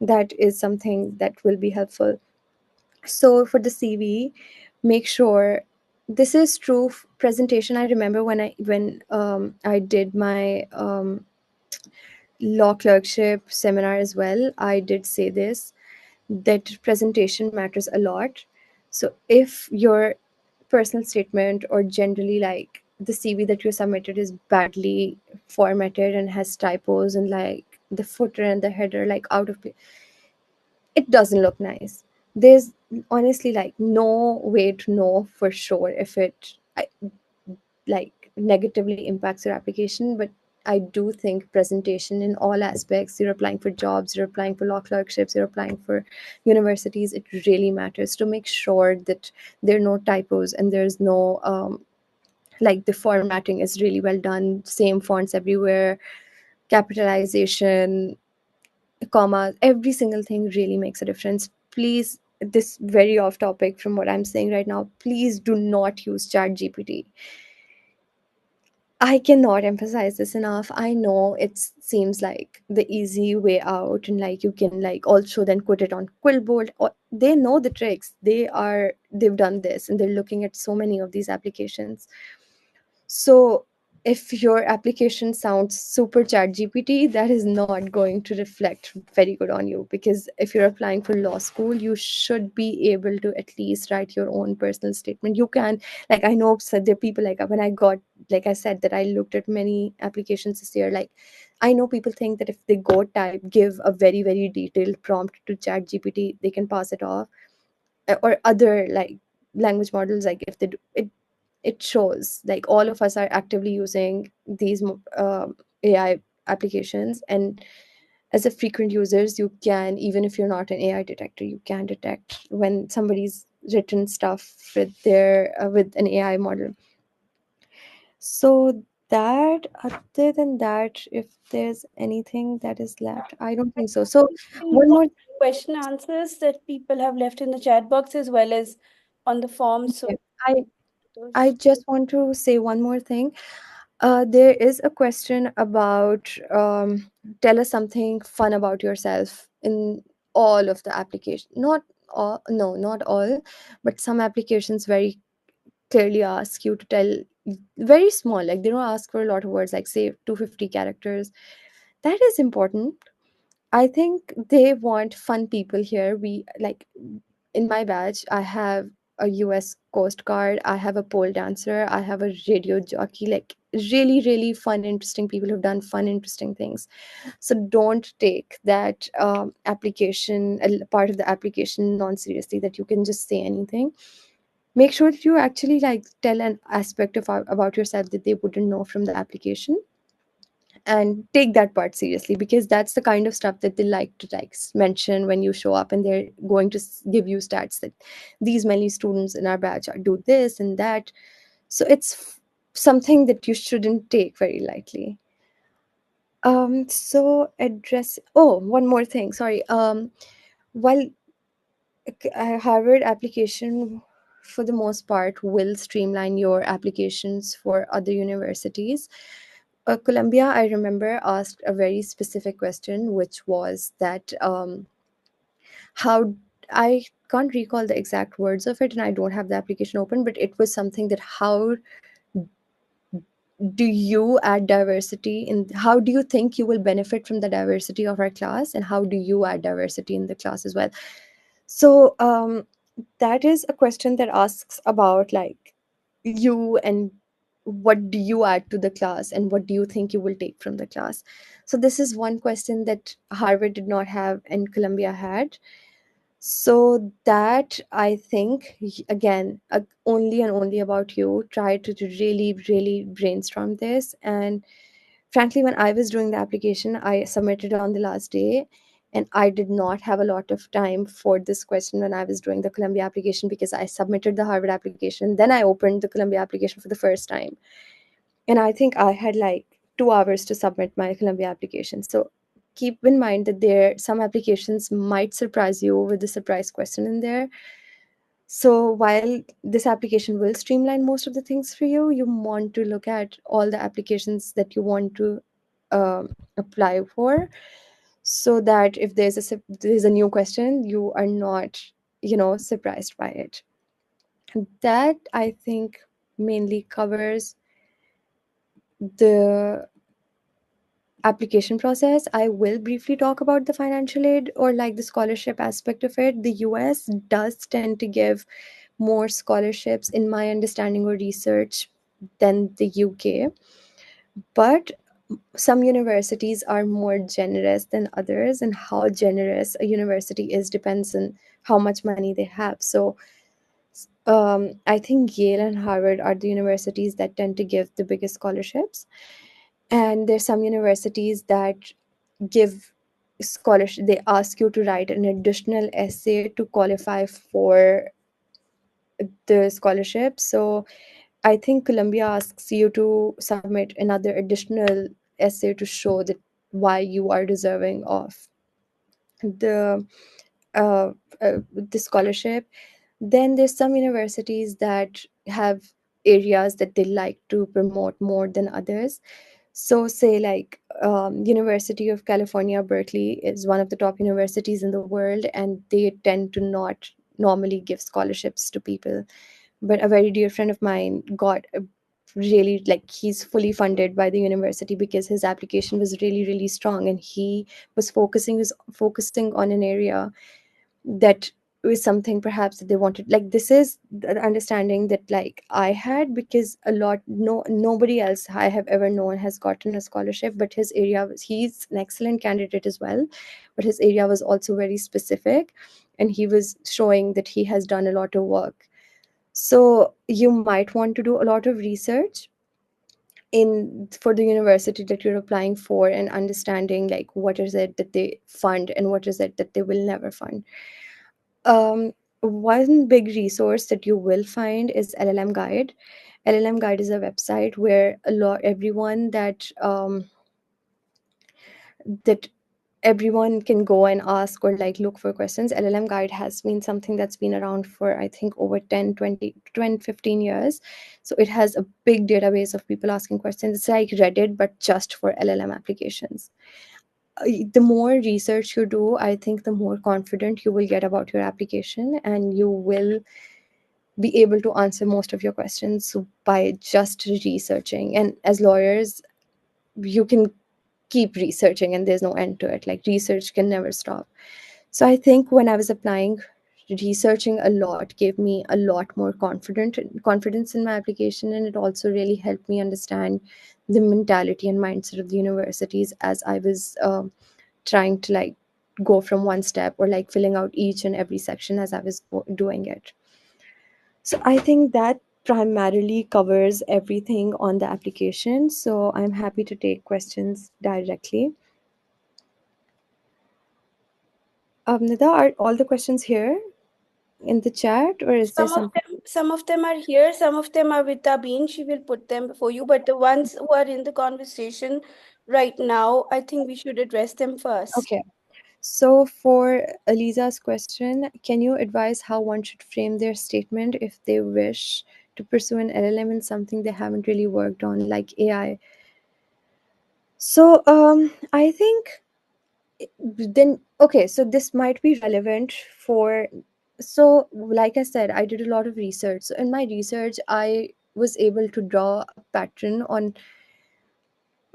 That is something that will be helpful. So for the CV, make sure this is true presentation. I remember when I did my law clerkship seminar as well, I did say this, that presentation matters a lot. So if your personal statement or generally like the CV that you submitted is badly formatted and has typos and like the footer and the header like out of place, it doesn't look nice. There's honestly like no way to know for sure if it like negatively impacts your application, but I do think presentation in all aspects, you're applying for jobs, you're applying for law clerkships, you're applying for universities, it really matters to make sure that there are no typos and there's no like the formatting is really well done, same fonts everywhere, capitalization, commas, every single thing really makes a difference. Please, this very off topic from what I'm saying right now, please do not use chat gpt. I cannot emphasize this enough. I know it seems like the easy way out, and like you can like also then put it on Quillboard. Or they know the tricks. They've done this, and they're looking at so many of these applications. So if your application sounds super chat GPT, that is not going to reflect very good on you, because if you're applying for law school, you should be able to at least write your own personal statement. You can, like, I know so there are people, like when I got, like I said, that I looked at many applications this year, like I know people think that if they go type, give a very, very detailed prompt to chat GPT, they can pass it off. Or other like language models, like if they do it, it shows like all of us are actively using these AI applications, and as a frequent users, you can, even if you're not an AI detector, you can detect when somebody's written stuff with their with an AI model. So that, other than that, if there's anything that is left, I don't think so. So one more Question answers that people have left in the chat box as well as on the form. So thing, I those. just want to say one more thing. There is a question about tell us something fun about yourself in all of the application. Not all, no, not all, but some applications very clearly ask you to tell very small, like they don't ask for a lot of words, like say 250 characters. That is important. I think they want fun people here. We like in my batch, I have a US Coast Guard, I have a pole dancer, I have a radio jockey, like really, really fun, interesting people who've done fun, interesting things. So don't take that application, a part of the application non seriously, that you can just say anything. Make sure that you actually like tell an aspect of about yourself that they wouldn't know from the application, and take that part seriously, because that's the kind of stuff that they like to like mention when you show up, and they're going to give you stats that these many students in our batch do this and that. So it's something that you shouldn't take very lightly. So address, oh, one more thing, sorry. While Harvard application for the most part will streamline your applications for other universities, Columbia, I remember, asked a very specific question, which was that how, I can't recall the exact words of it, and I don't have the application open, but it was something that how do you add diversity in, how do you think you will benefit from the diversity of our class, and how do you add diversity in the class as well? So that is a question that asks about like you, and what do you add to the class, and what do you think you will take from the class. So this is one question that Harvard did not have and Columbia had. So that, I think, again, only and only about you. Try to really, really brainstorm this. And frankly, when I was doing the application, I submitted on the last day, and I did not have a lot of time for this question when I was doing the Columbia application, because I submitted the Harvard application, then I opened the Columbia application for the first time, and I think I had like 2 hours to submit my Columbia application. So keep in mind that there some applications might surprise you with the surprise question in there. So while this application will streamline most of the things for you, you want to look at all the applications that you want to apply for, so that if there's a new question, you are not, surprised by it. That, I think, mainly covers the application process. I will briefly talk about the financial aid, or like the scholarship aspect of it. The US does tend to give more scholarships, in my understanding or research, than the UK. But some universities are more generous than others, and how generous a university is depends on how much money they have. So I think Yale and Harvard are the universities that tend to give the biggest scholarships. And there's some universities that give scholarship, they ask you to write an additional essay to qualify for the scholarship. So I think Columbia asks you to submit another additional essay to show that why you are deserving of the uh, the scholarship. Then there's some universities that have areas that they like to promote more than others. So say like University of California, Berkeley is one of the top universities in the world, and they tend to not normally give scholarships to people. But a very dear friend of mine got a really, like, he's fully funded by the university because his application was really really strong, and he was focusing on an area that was something perhaps that they wanted. Like, this is the understanding that like I had, because a lot, nobody else I have ever known has gotten a scholarship, but his area was, he's an excellent candidate as well, but his area was also very specific, and he was showing that he has done a lot of work. So you might want to do a lot of research in for the university that you're applying for, and understanding like what is it that they fund and what is it that they will never fund. One big resource that you will find is LLM Guide. LLM Guide is a website where a lot everyone that everyone can go and ask or like look for questions. LLM Guide has been something that's been around for I think over 10, 20, 20, 15 years. So it has a big database of people asking questions. It's like Reddit, but just for LLM applications. The more research you do, I think the more confident you will get about your application, and you will be able to answer most of your questions by just researching. And as lawyers, you can keep researching and there's no end to it. Like, research can never stop. So I think when I was applying, researching a lot gave me a lot more confidence in my application, and it also really helped me understand the mentality and mindset of the universities as I was trying to like go from one step, or like filling out each and every section as I was doing it. So I think that primarily covers everything on the application. So I'm happy to take questions directly. Nida, are all the questions here in the chat, or is there something? Some of them are here, some of them are with Tabeen. She will put them before you, but the ones who are in the conversation right now, I think we should address them first. Okay. So for Aliza's question, can you advise how one should frame their statement if they wish to pursue an LLM in something they haven't really worked on, like AI? So I think then, okay, so this might be relevant for, so like I said, I did a lot of research. So in my research, I was able to draw a pattern on.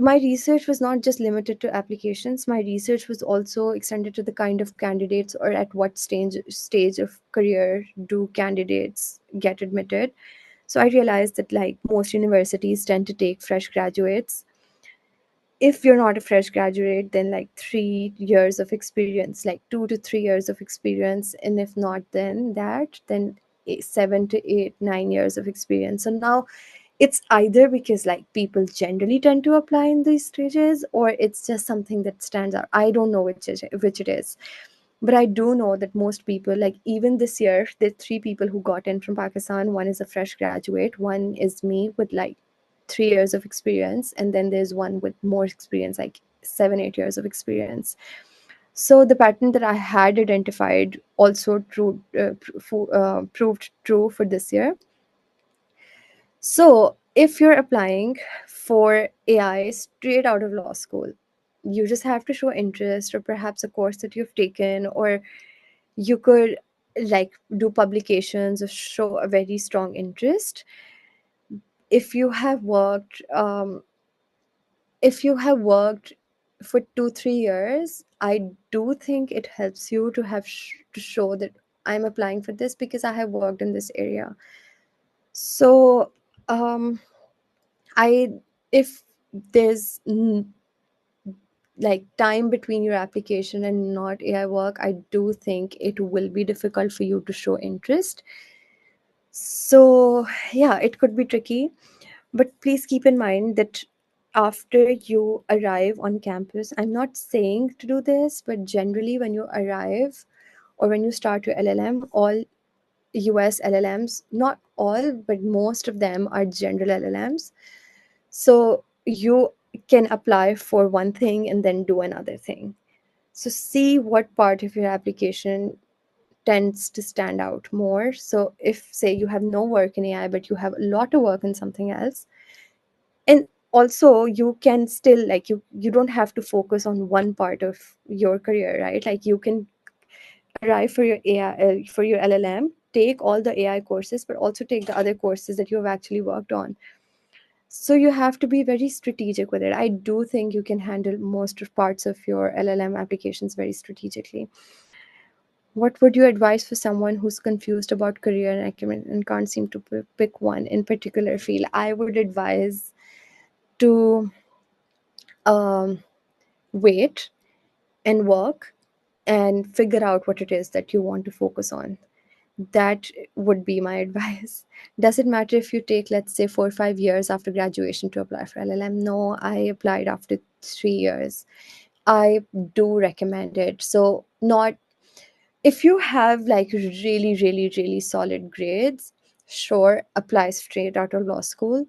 My research was not just limited to applications. My research was also extended to the kind of candidates, or at what stage of career do candidates get admitted. So I realized that like most universities tend to take fresh graduates. If you're not a fresh graduate, then like 3 years of experience, like 2 to 3 years of experience, and if not then that, then 7 to 8, 9 years of experience. So now it's either because like people generally tend to apply in these stages, or it's just something that stands out. I don't know which it is, but I do know that most people, like even this year, there are 3 people who got in from Pakistan. One is a fresh graduate, one is me with like 3 years of experience, and then there's one with more experience, like 7, 8 years of experience. So the pattern that I had identified also proved true for this year. So if you're applying for AI straight out of law school, you just have to show interest, or perhaps a course that you've taken, or you could like do publications or show a very strong interest. If you have worked if you have worked for 2 3 years, I do think it helps you to have to show that I'm applying for this because I have worked in this area. So um I if there's like time between your application and not AI work, I do think it will be difficult for you to show interest. So yeah, it could be tricky, but please keep in mind that after you arrive on campus, I'm not saying to do this, but generally when you arrive or when you start your LLM, all US LLMs, not all, but most of them are general LLMs. So you can apply for one thing and then do another thing. So see what part of your application tends to stand out more. So if say you have no work in AI, but you have a lot of work in something else, and also you can still like you don't have to focus on one part of your career, right? Like you can arrive for your AI for your LLM, take all the AI courses, but also take the other courses that you have actually worked on. So you have to be very strategic with it. I do think you can handle most of parts of your LLM applications very strategically. What would you advise for someone who's confused about career and acumen and can't seem to pick one in particular field? I would advise to um, wait and work and figure out what it is that you want to focus on. That would be my advice. Does it matter if you take, let's say, 4 or 5 years after graduation to apply for LLM? No, I applied after 3 years. I do recommend it. So, not if you have like really, really, really solid grades, sure, apply straight out of law school.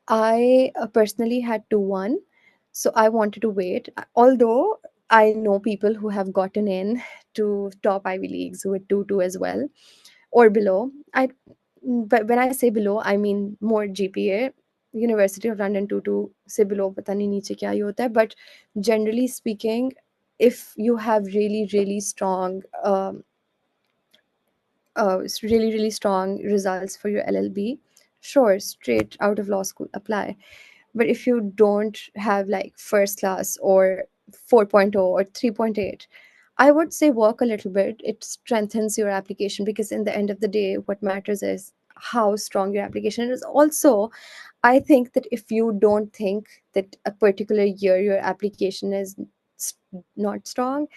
I personally had 2-1, so I wanted to wait. Although I know people who have gotten in to top Ivy Leagues with 2-2 as well or below. But when I say below, I mean more GPA. University of London 2-2 से below पता नहीं नीचे क्या ही होता है. But generally speaking, if you have really, really strong really, really strong results for your LLB, sure, straight out of law school, apply. But if you don't have like first class or 4.0 or 3.8, I would say work a little bit. It strengthens your application because in the end of the day, what matters is how strong your application is. Also, I think that if you don't think that a particular year your application is s- not strong,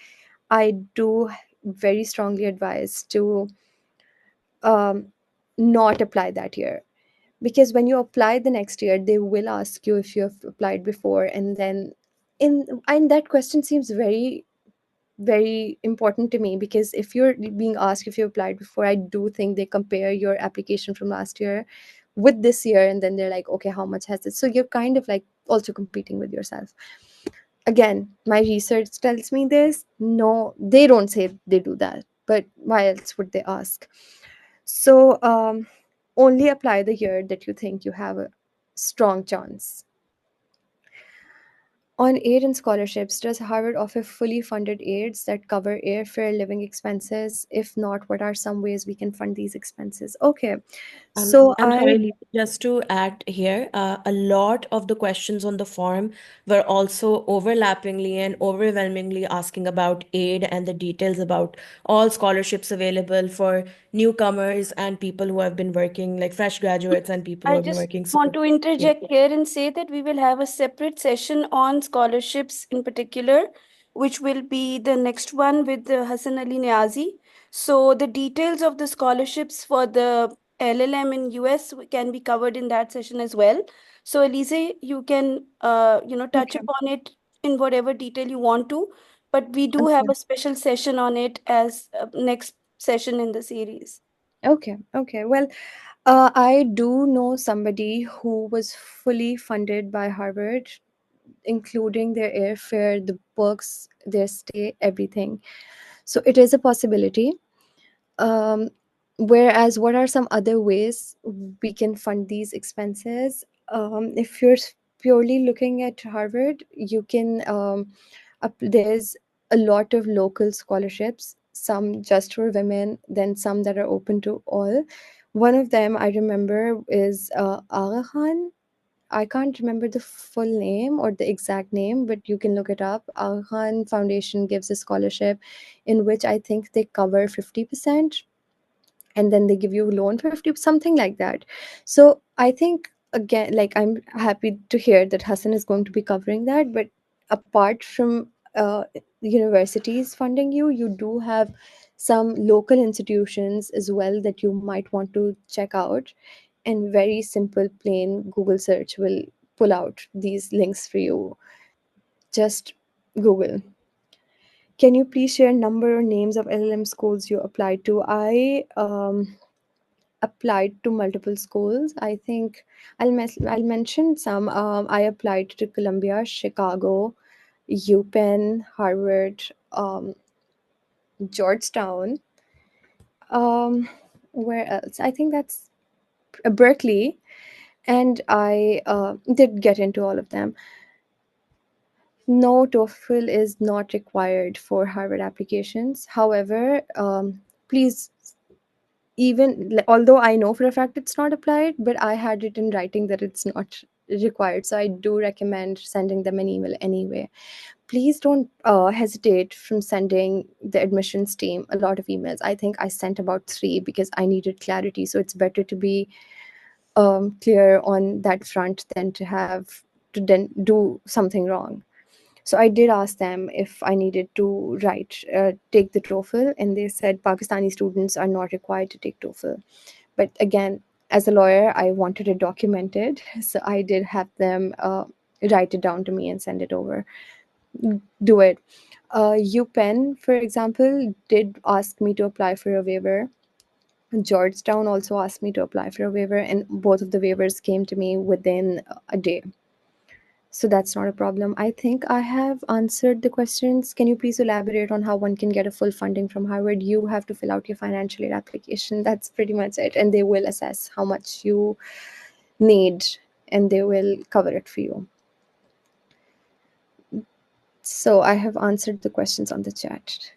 I do very strongly advise to um, not apply that year, because when you apply the next year they will ask you if you have applied before, and then and that question seems very, very important to me, because if you're being asked if you applied before, I do think they compare your application from last year with this year, and then they're like, okay, how much has it, so you're kind of like also competing with yourself. Again, my research tells me this. No, they don't say they do that, but why else would they ask? So only apply the year that you think you have a strong chance. On aid and scholarships, does Harvard offer fully funded aids that cover airfare, living expenses? If not, what are some ways we can fund these expenses? Okay, so I'm sorry, Lisa, just to add here, a lot of the questions on the form were also overlappingly and overwhelmingly asking about aid and the details about all scholarships available for newcomers and people who have been working, like fresh graduates and people who I have been just working. So, want to yeah. interject here and say that we will have a separate session on scholarships in particular, which will be the next one with Hassan Ali Niazi. So the details of the scholarships for the LLM in US can be covered in that session as well. So Elise, you can touch okay, upon it in whatever detail you want to, but we do have okay, a special session on it as next session in the series. okay. Well, I do know somebody who was fully funded by Harvard, including their airfare, the books, their stay, everything. So it is a possibility. Um, Whereas, what are some other ways we can fund these expenses? If you're purely looking at Harvard, you can, there's a lot of local scholarships, some just for women, then some that are open to all. One of them I remember is Aga Khan. I can't remember the full name or the exact name, but you can look it up. Aga Khan Foundation gives a scholarship in which I think they cover 50%, and then they give you a loan for 50, something like that. So I think, again, like, I'm happy to hear that Hassan is going to be covering that, but apart from universities funding you, you do have some local institutions as well that you might want to check out, and very simple plain Google search will pull out these links for you. Just Google. Can you please share number or names of LLM schools you applied to? I applied to multiple schools. I think I'll mention some. I applied to Columbia, Chicago, UPenn, Harvard, Georgetown. Um, where else? I think that's Berkeley, and I did get into all of them. No, TOEFL is not required for Harvard applications. However, please, although I know for a fact it's not applied, but I had it in writing that it's not required. So I do recommend sending them an email anyway. Please don't hesitate from sending the admissions team a lot of emails. I think I sent about 3 because I needed clarity. So it's better to be clear on that front than to have to then do something wrong. So I did ask them if I needed to take the TOEFL, and they said Pakistani students are not required to take TOEFL. But again, as a lawyer, I wanted it documented, so I did have them write it down to me and send it over. Do it. UPenn, for example, did ask me to apply for a waiver. Georgetown also asked me to apply for a waiver, and both of the waivers came to me within a day. So that's not a problem. I think I have answered the questions. Can you please elaborate on how one can get a full funding from Harvard? You have to fill out your financial aid application. That's pretty much it. And they will assess how much you need and they will cover it for you. So I have answered the questions on the chat.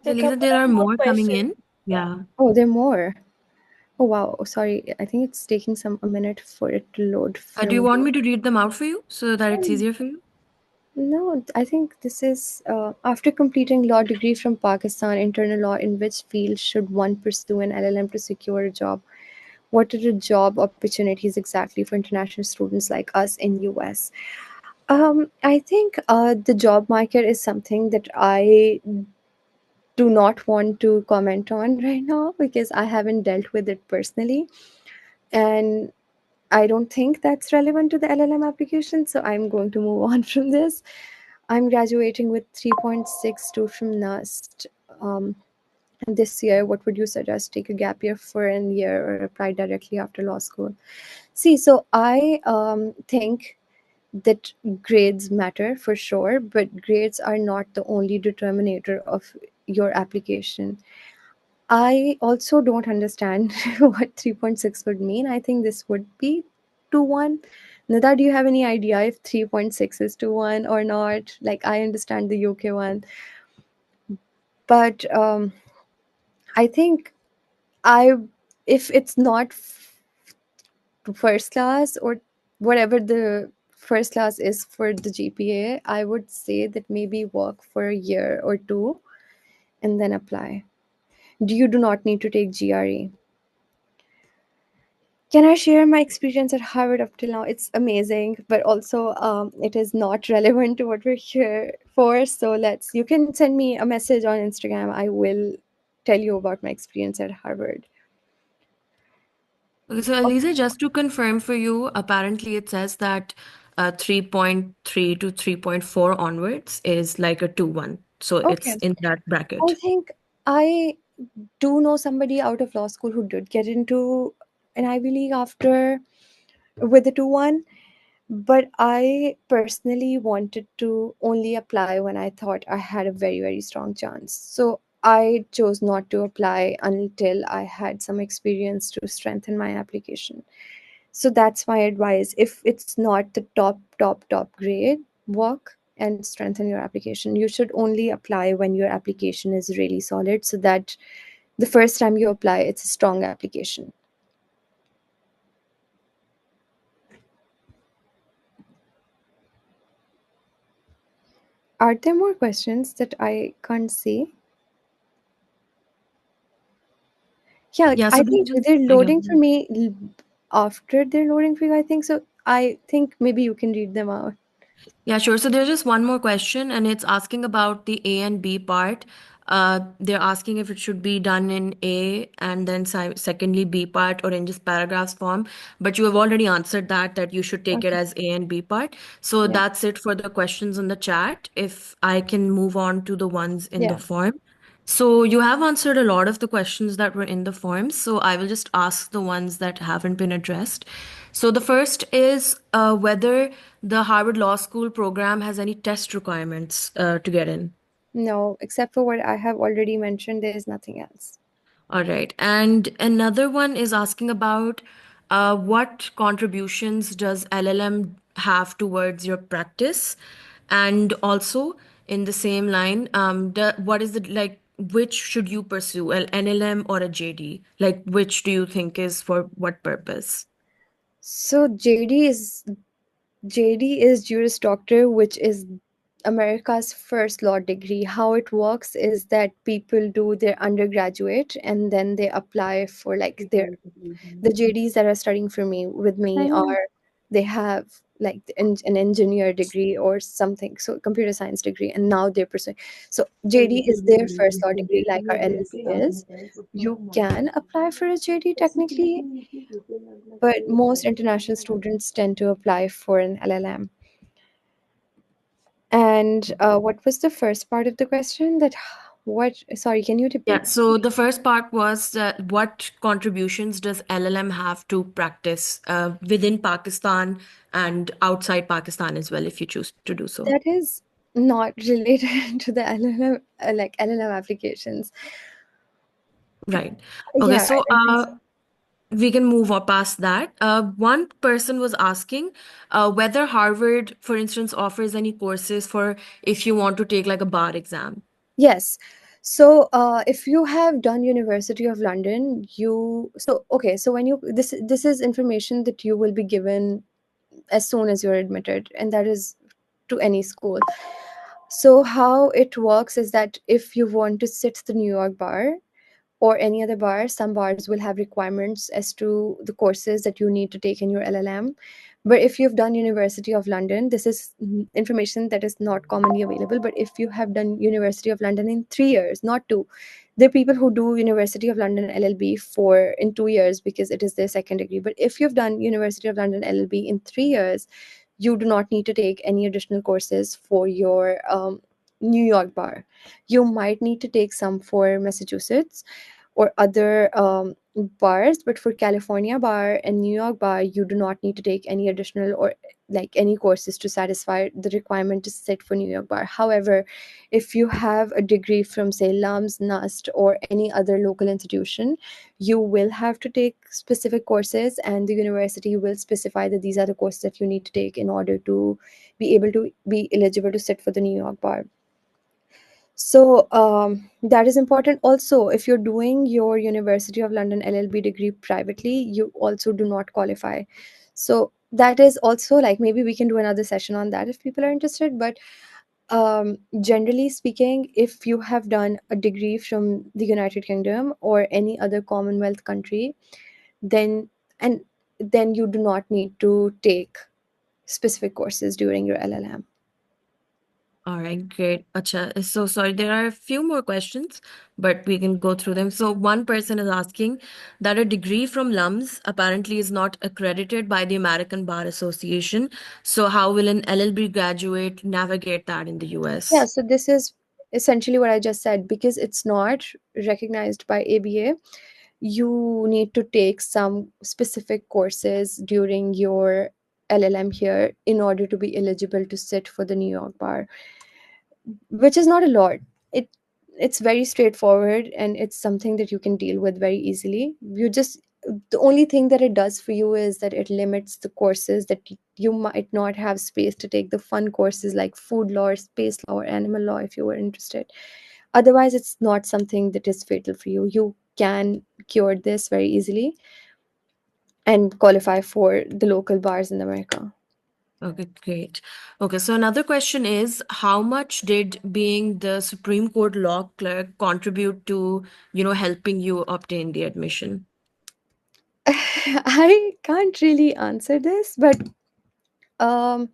There are a Lisa, couple there of are more more coming questions. in. Yeah. Oh, there are more. Oh, wow. Oh, sorry. I think it's taking a minute for it to load Do you from want the. me to read them out for you so that it's easier for you? No, I think this is after completing law degree from Pakistan, internal law, in which field should one pursue an LLM to secure a job? What are the job opportunities exactly for international students like us in US? I think the job market is something that I do not want to comment on right now because I haven't dealt with it personally. And I don't think that's relevant to the LLM application, so I'm going to move on from this. I'm graduating with 3.62 from NUST this year. What would you suggest? Take a gap year for a year or apply directly after law school? See, so I think that grades matter for sure, but grades are not the only determinator of your application. I also don't understand what 3.6 would mean. I think this would be 2-1. Nida, do you have any idea if 3.6 is 2-1 or not? Like, I understand the UK one, but I think I, if it's not first class or whatever the first class is for the GPA, I would say that maybe work for a year or two and then apply. Do not need to take GRE. Can I share my experience at Harvard up till now? It's amazing, but also it is not relevant to what we're here for. So you can send me a message on Instagram. I will tell you about my experience at Harvard. Okay, so Alizeh, just to confirm for you, apparently it says that 3.3 to 3.4 onwards is like a 2-1. So it's Okay. in that I bracket. think I do know somebody out of law school who did get into an Ivy League after with the 2-1. But I personally wanted to only apply when I thought I had a very, very strong chance. So I chose not to apply until I had some experience to strengthen my application. So that's my advice. If it's not the top grade, work and strengthen your application. You should only apply when your application is really solid so that the first time you apply, it's a strong application. Are there more questions that I can't see? Yeah, Yeah, so I there's think just, they're yeah. loading for me after they're loading for you, I think. So I think maybe you can read them out. Yeah, sure. So there's just one more question, and it's asking about the A and B part. They're asking if it should be done in A and then secondly B part or in just paragraphs form. But you have already answered that you should take it Okay. as A and B part. So Yeah. that's it for the questions in the chat. If I can move on to the ones in the Yeah. form. So you have answered a lot of the questions that were in the forms. So I will just ask the ones that haven't been addressed. So the first is whether the Harvard Law School program has any test requirements to get in. No, except for what I have already mentioned, there is nothing else. All right. And another one is asking about what contributions does LLM have towards your practice? And also, in the same line, what is the like, which should you pursue, an LLM or a JD? Like, which do you think is for what purpose? So JD is Juris Doctor, which is America's first law degree. How it works is that people do their undergraduate and then they apply for like the JDs that are studying for me with me are they have like an engineer degree or something, so computer science degree, and now they're pursuing. So JD is their first law degree, like our LLB is. You can apply for a JD technically, but most international students tend to apply for an LLM. And what was the first part of the question? That what? Sorry, can you Yeah, repeat? so the first part was what contributions does LLM have to practice within Pakistan and outside Pakistan as well, if you choose to do so? That is not related to the LLM, like LLM applications. Right. Okay, Yeah, I so don't think so. we can move on past that. One person was asking whether Harvard, for instance, offers any courses for if you want to take like a bar exam. Yes. So, if you have done University of London, you so okay. So when you this is information that you will be given as soon as you're admitted, and that is to any school. So how it works is that if you want to sit the New York bar, or any other bar, some bars will have requirements as to the courses that you need to take in your LLM. But if you've done University of London, this is information that is not commonly available. But if you have done University of London in 3 years, not two, there are people who do University of London LLB for in 2 years because it is their second degree. But if you've done University of London LLB in 3 years, you do not need to take any additional courses for your New York bar. You might need to take some for Massachusetts or other bars, but for California bar and New York bar, you do not need to take any additional or like any courses to satisfy the requirement to sit for New York bar. However, if you have a degree from say LUMS, NUST, or any other local institution, you will have to take specific courses, and the university will specify that these are the courses that you need to take in order to be able to be eligible to sit for the New York bar. So that is important. Also, if you're doing your University of London LLB degree privately, you also do not qualify. So that is also like maybe we can do another session on that if people are interested. But generally speaking, if you have done a degree from the United Kingdom or any other Commonwealth country, then and then you do not need to take specific courses during your LLM. All right, great. Acha, so sorry, there are a few more questions, but we can go through them. So one person is asking that a degree from LUMS apparently is not accredited by the American Bar Association. So how will an LLB graduate navigate that in the Yeah, US? so this is essentially what I just said. Because it's not recognized by ABA, you need to take some specific courses during your LLM here in order to be eligible to sit for the New York bar, which is not a lot. It it's very straightforward, and it's something that you can deal with very easily. You just the only thing that it does for you is that it limits the courses that you might not have space to take the fun courses like food law or space law or animal law if you were interested. Otherwise, it's not something that is fatal for you. You can cure this very easily and qualify for the local bars in America. Okay, great. Okay, so another question is how much did being the Supreme Court law clerk contribute to, helping you obtain the admission? I can't really answer this, but um,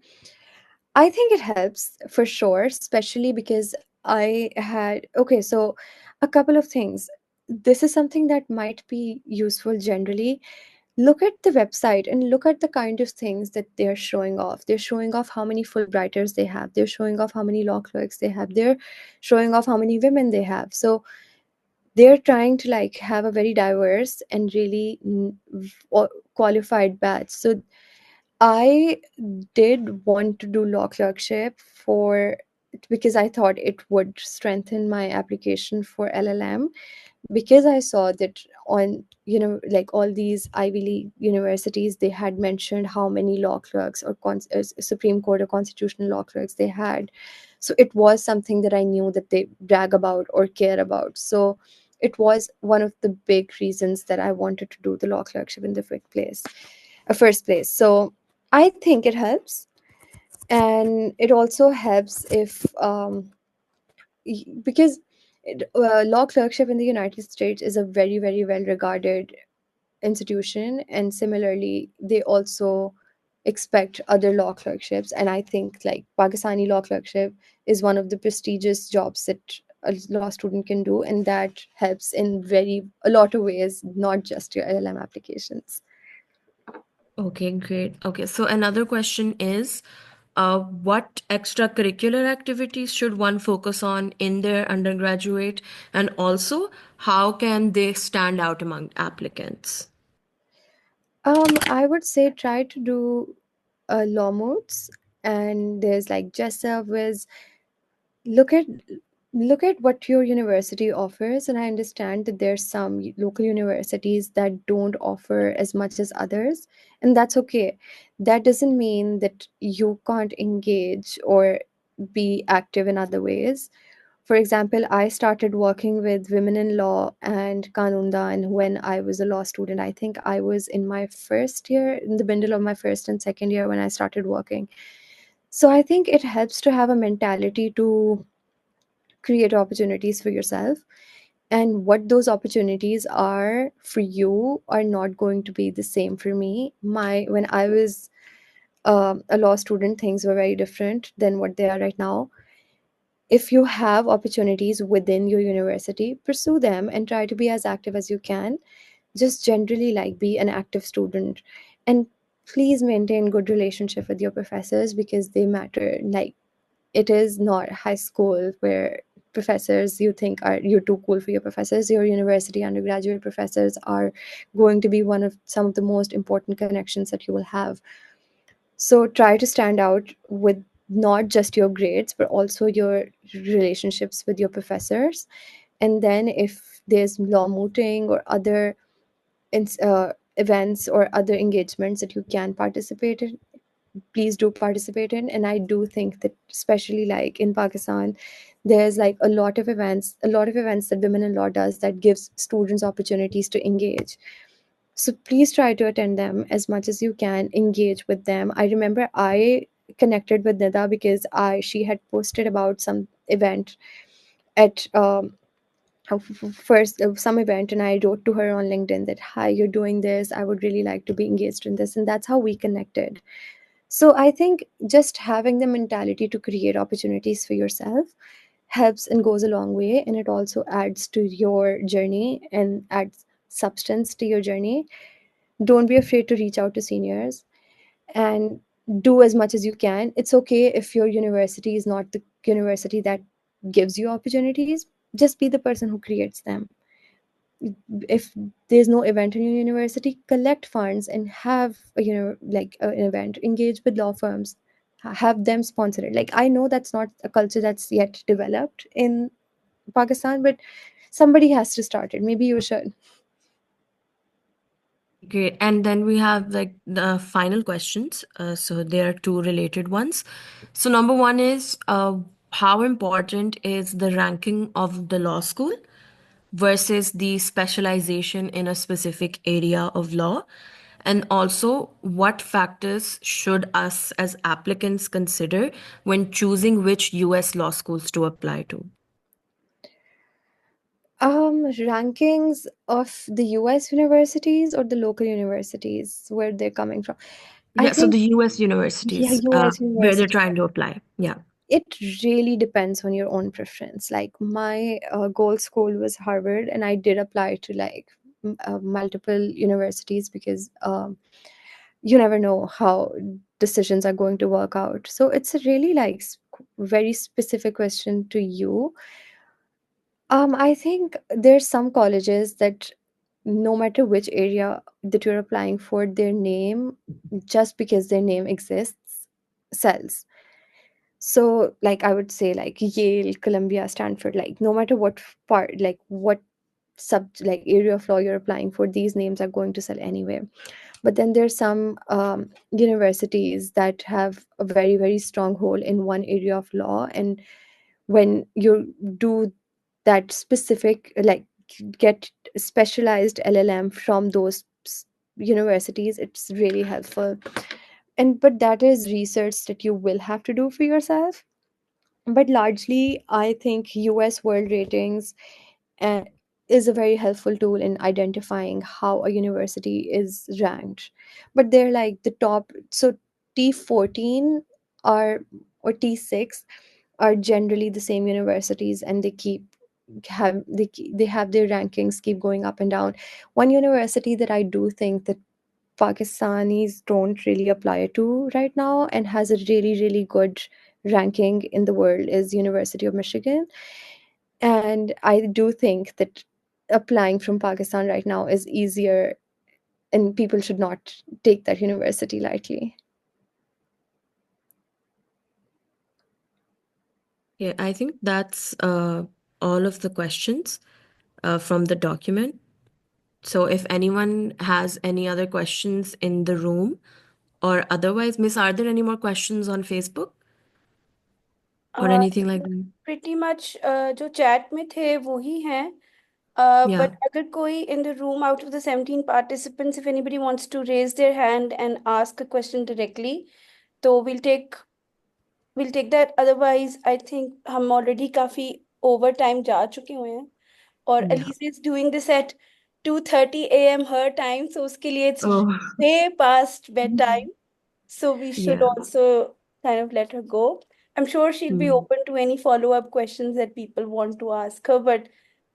I think it helps for sure, especially because I had, okay, so a couple of things. This is something that might be useful generally. Look at the website and look at the kind of things that they're showing off. They're showing off how many Fulbrighters they have. They're showing off how many law clerks they have. They're showing off how many women they have. So they're trying to like have a very diverse and really qualified batch. So I did want to do law clerkship for because I thought it would strengthen my application for LLM, because I saw that on, like all these Ivy League universities, they had mentioned how many law clerks or Supreme Court or constitutional law clerks they had. So it was something that I knew that they brag about or care about. So it was one of the big reasons that I wanted to do the law clerkship in the first place. So I think it helps, and it also helps if because law clerkship in the United States is a very, very well regarded institution, and similarly, they also expect other law clerkships. And I think like Pakistani law clerkship is one of the prestigious jobs that a law student can do, and that helps in a lot of ways, not just your LLM applications. Okay, great. Okay, so another question is, what extracurricular activities should one focus on in their undergraduate, and also how can they stand out among applicants? I would say try to do law modes, and there's like just service. Look at what your university offers, and I understand that there's some local universities that don't offer as much as others, and that's okay. That doesn't mean that you can't engage or be active in other ways. For example, I started working with women in law and Kanundan when I was a law student. I think I was in my first year, in the middle of my first and second year when I started working. So I think it helps to have a mentality to create opportunities for yourself. And what those opportunities are for you are not going to be the same for me. When I was a law student, things were very different than what they are right now. If you have opportunities within your university, pursue them and try to be as active as you can. Just generally like be an active student, and please maintain good relationship with your professors because they matter. Like, it is not high school where professors you think are you're too cool for your professors. Your university undergraduate professors are going to be one of some of the most important connections that you will have. So try to stand out with not just your grades but also your relationships with your professors. And then if there's law mooting or other events or other engagements that you can participate in, please do participate in. And I do think that especially like in Pakistan, there's like a lot of events that women in law does that gives students opportunities to engage. So please try to attend them as much as you can, engage with them. I remember I connected with Nida because I she had posted about some event at first some event, and I wrote to her on LinkedIn that, hi, you're doing this, I would really like to be engaged in this, and that's how we connected. So I think just having the mentality to create opportunities for yourself helps and goes a long way, and it also adds to your journey and adds substance to your journey. Don't be afraid to reach out to seniors and do as much as you can. It's okay if your university is not the university that gives you opportunities. Just be the person who creates them. If there's no event in your university, collect funds and have like an event. Engage with law firms, have them sponsor it. Like, I know that's not a culture that's yet developed in Pakistan, but somebody has to start it. Maybe you should. Great. And then we have like the final questions. So there are two related ones. So number one is, how important is the ranking of the law school versus the specialization in a specific area of law? And also, what factors should us as applicants consider when choosing which US law schools to apply to? Rankings of the US universities or the local universities, where they're coming from. I Yeah, so think, the US yeah, universities US where they're universities. trying to apply. Yeah. it really depends on your own preference. Like my goal school was Harvard, and I did apply to like multiple universities because you never know how decisions are going to work out. So it's a really like very specific question to you. I think there's some colleges that no matter which area that you're applying for, their name, just because their name exists, sells. So, like, I would say, like, Yale, Columbia, Stanford, like, no matter what part, like, what like, area of law you're applying for, these names are going to sell anyway. But then there's some universities that have a very, very strong hold in one area of law. And when you do that specific, like, get specialized LLM from those universities, it's really helpful. And but that is research that you will have to do for yourself. But largely, I think US world ratings uh, is a very helpful tool in identifying how a university is ranked. But they're like the top, so T14 are or T6 are generally the same universities, and they have their rankings keep going up and down. One university that I do think that Pakistanis don't really apply to right now and has a really, really good ranking in the world is University of Michigan. And I do think that applying from Pakistan right now is easier, and people should not take that university lightly. Yeah, I think that's all of the questions from the document. So if anyone has any other questions in the room or otherwise, Miss, are there any more questions on Facebook or Uh, anything like that? pretty much जो chat में थे वो ही हैं. Yeah. But अगर कोई in the room out of the 17 participants, if anybody wants to raise their hand and ask a question directly, तो we'll take that. Otherwise, I think हम already काफी over time जा चुके हुए हैं. और Yeah. Alizeh is doing this at 2:30 a.m. her time, so उसके लिए it's Oh, way past bedtime. So we should yeah. also kind of let her go. I'm sure she'll be Mm. open to any follow-up questions that people want to ask her. But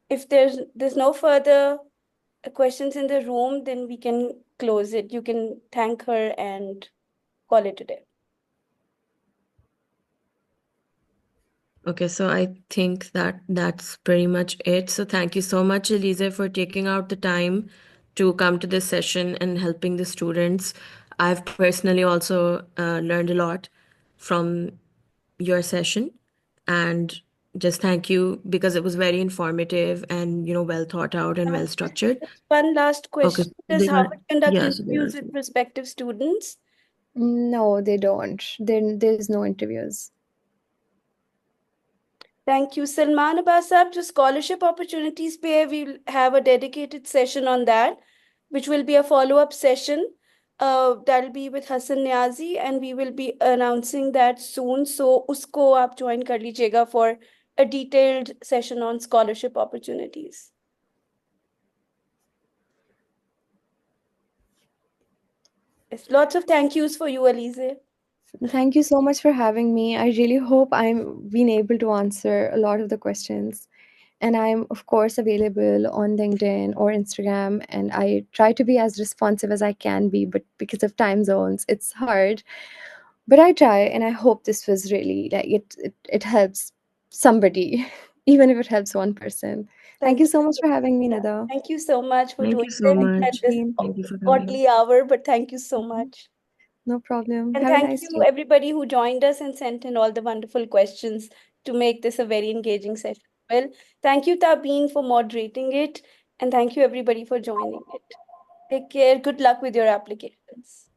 if there's no further questions in the room, then we can close it. You can thank her and call it a day. Okay, so I think that that's pretty much it. So thank you so much, Elise, for taking out the time to come to this session and helping the students. I've personally also learned a lot from your session, and just thank you because it was very informative and well thought out and well structured. One last Okay, question. Does there are, Harvard conduct yeah, so there are interviews with prospective students? No, they don't. There's no interviews. Thank you. Salman Abbas Saab, जो scholarship opportunities पे है, we'll have a dedicated session on that, which will be a follow-up session. That'll be with Hassan Niazi, and we will be announcing that soon. So उसको आप join कर लीजिएगा for a detailed session on scholarship opportunities. Yes, lots of thank yous for you, Alizeh. Thank you so much for having me. I really hope I'm been able to answer a lot of the questions. And I'm, of course, available on LinkedIn or Instagram. And I try to be as responsive as I can be, but because of time zones, it's hard. But I try, and I hope this was really like it helps somebody, even if it helps one person. Thank Thank you you. so much for having me, Nida. Thank you so much for Thank doing you so this Thank you, at much. this Shane. Thank you for coming. oddly hour, but thank you so Mhm. much. No problem. And Have a thank nice you, day. everybody who joined us and sent in all the wonderful questions to make this a very engaging session. Well, thank you, Tabeen, for moderating it. And thank you, everybody, for joining it. Take care. Good luck with your applications.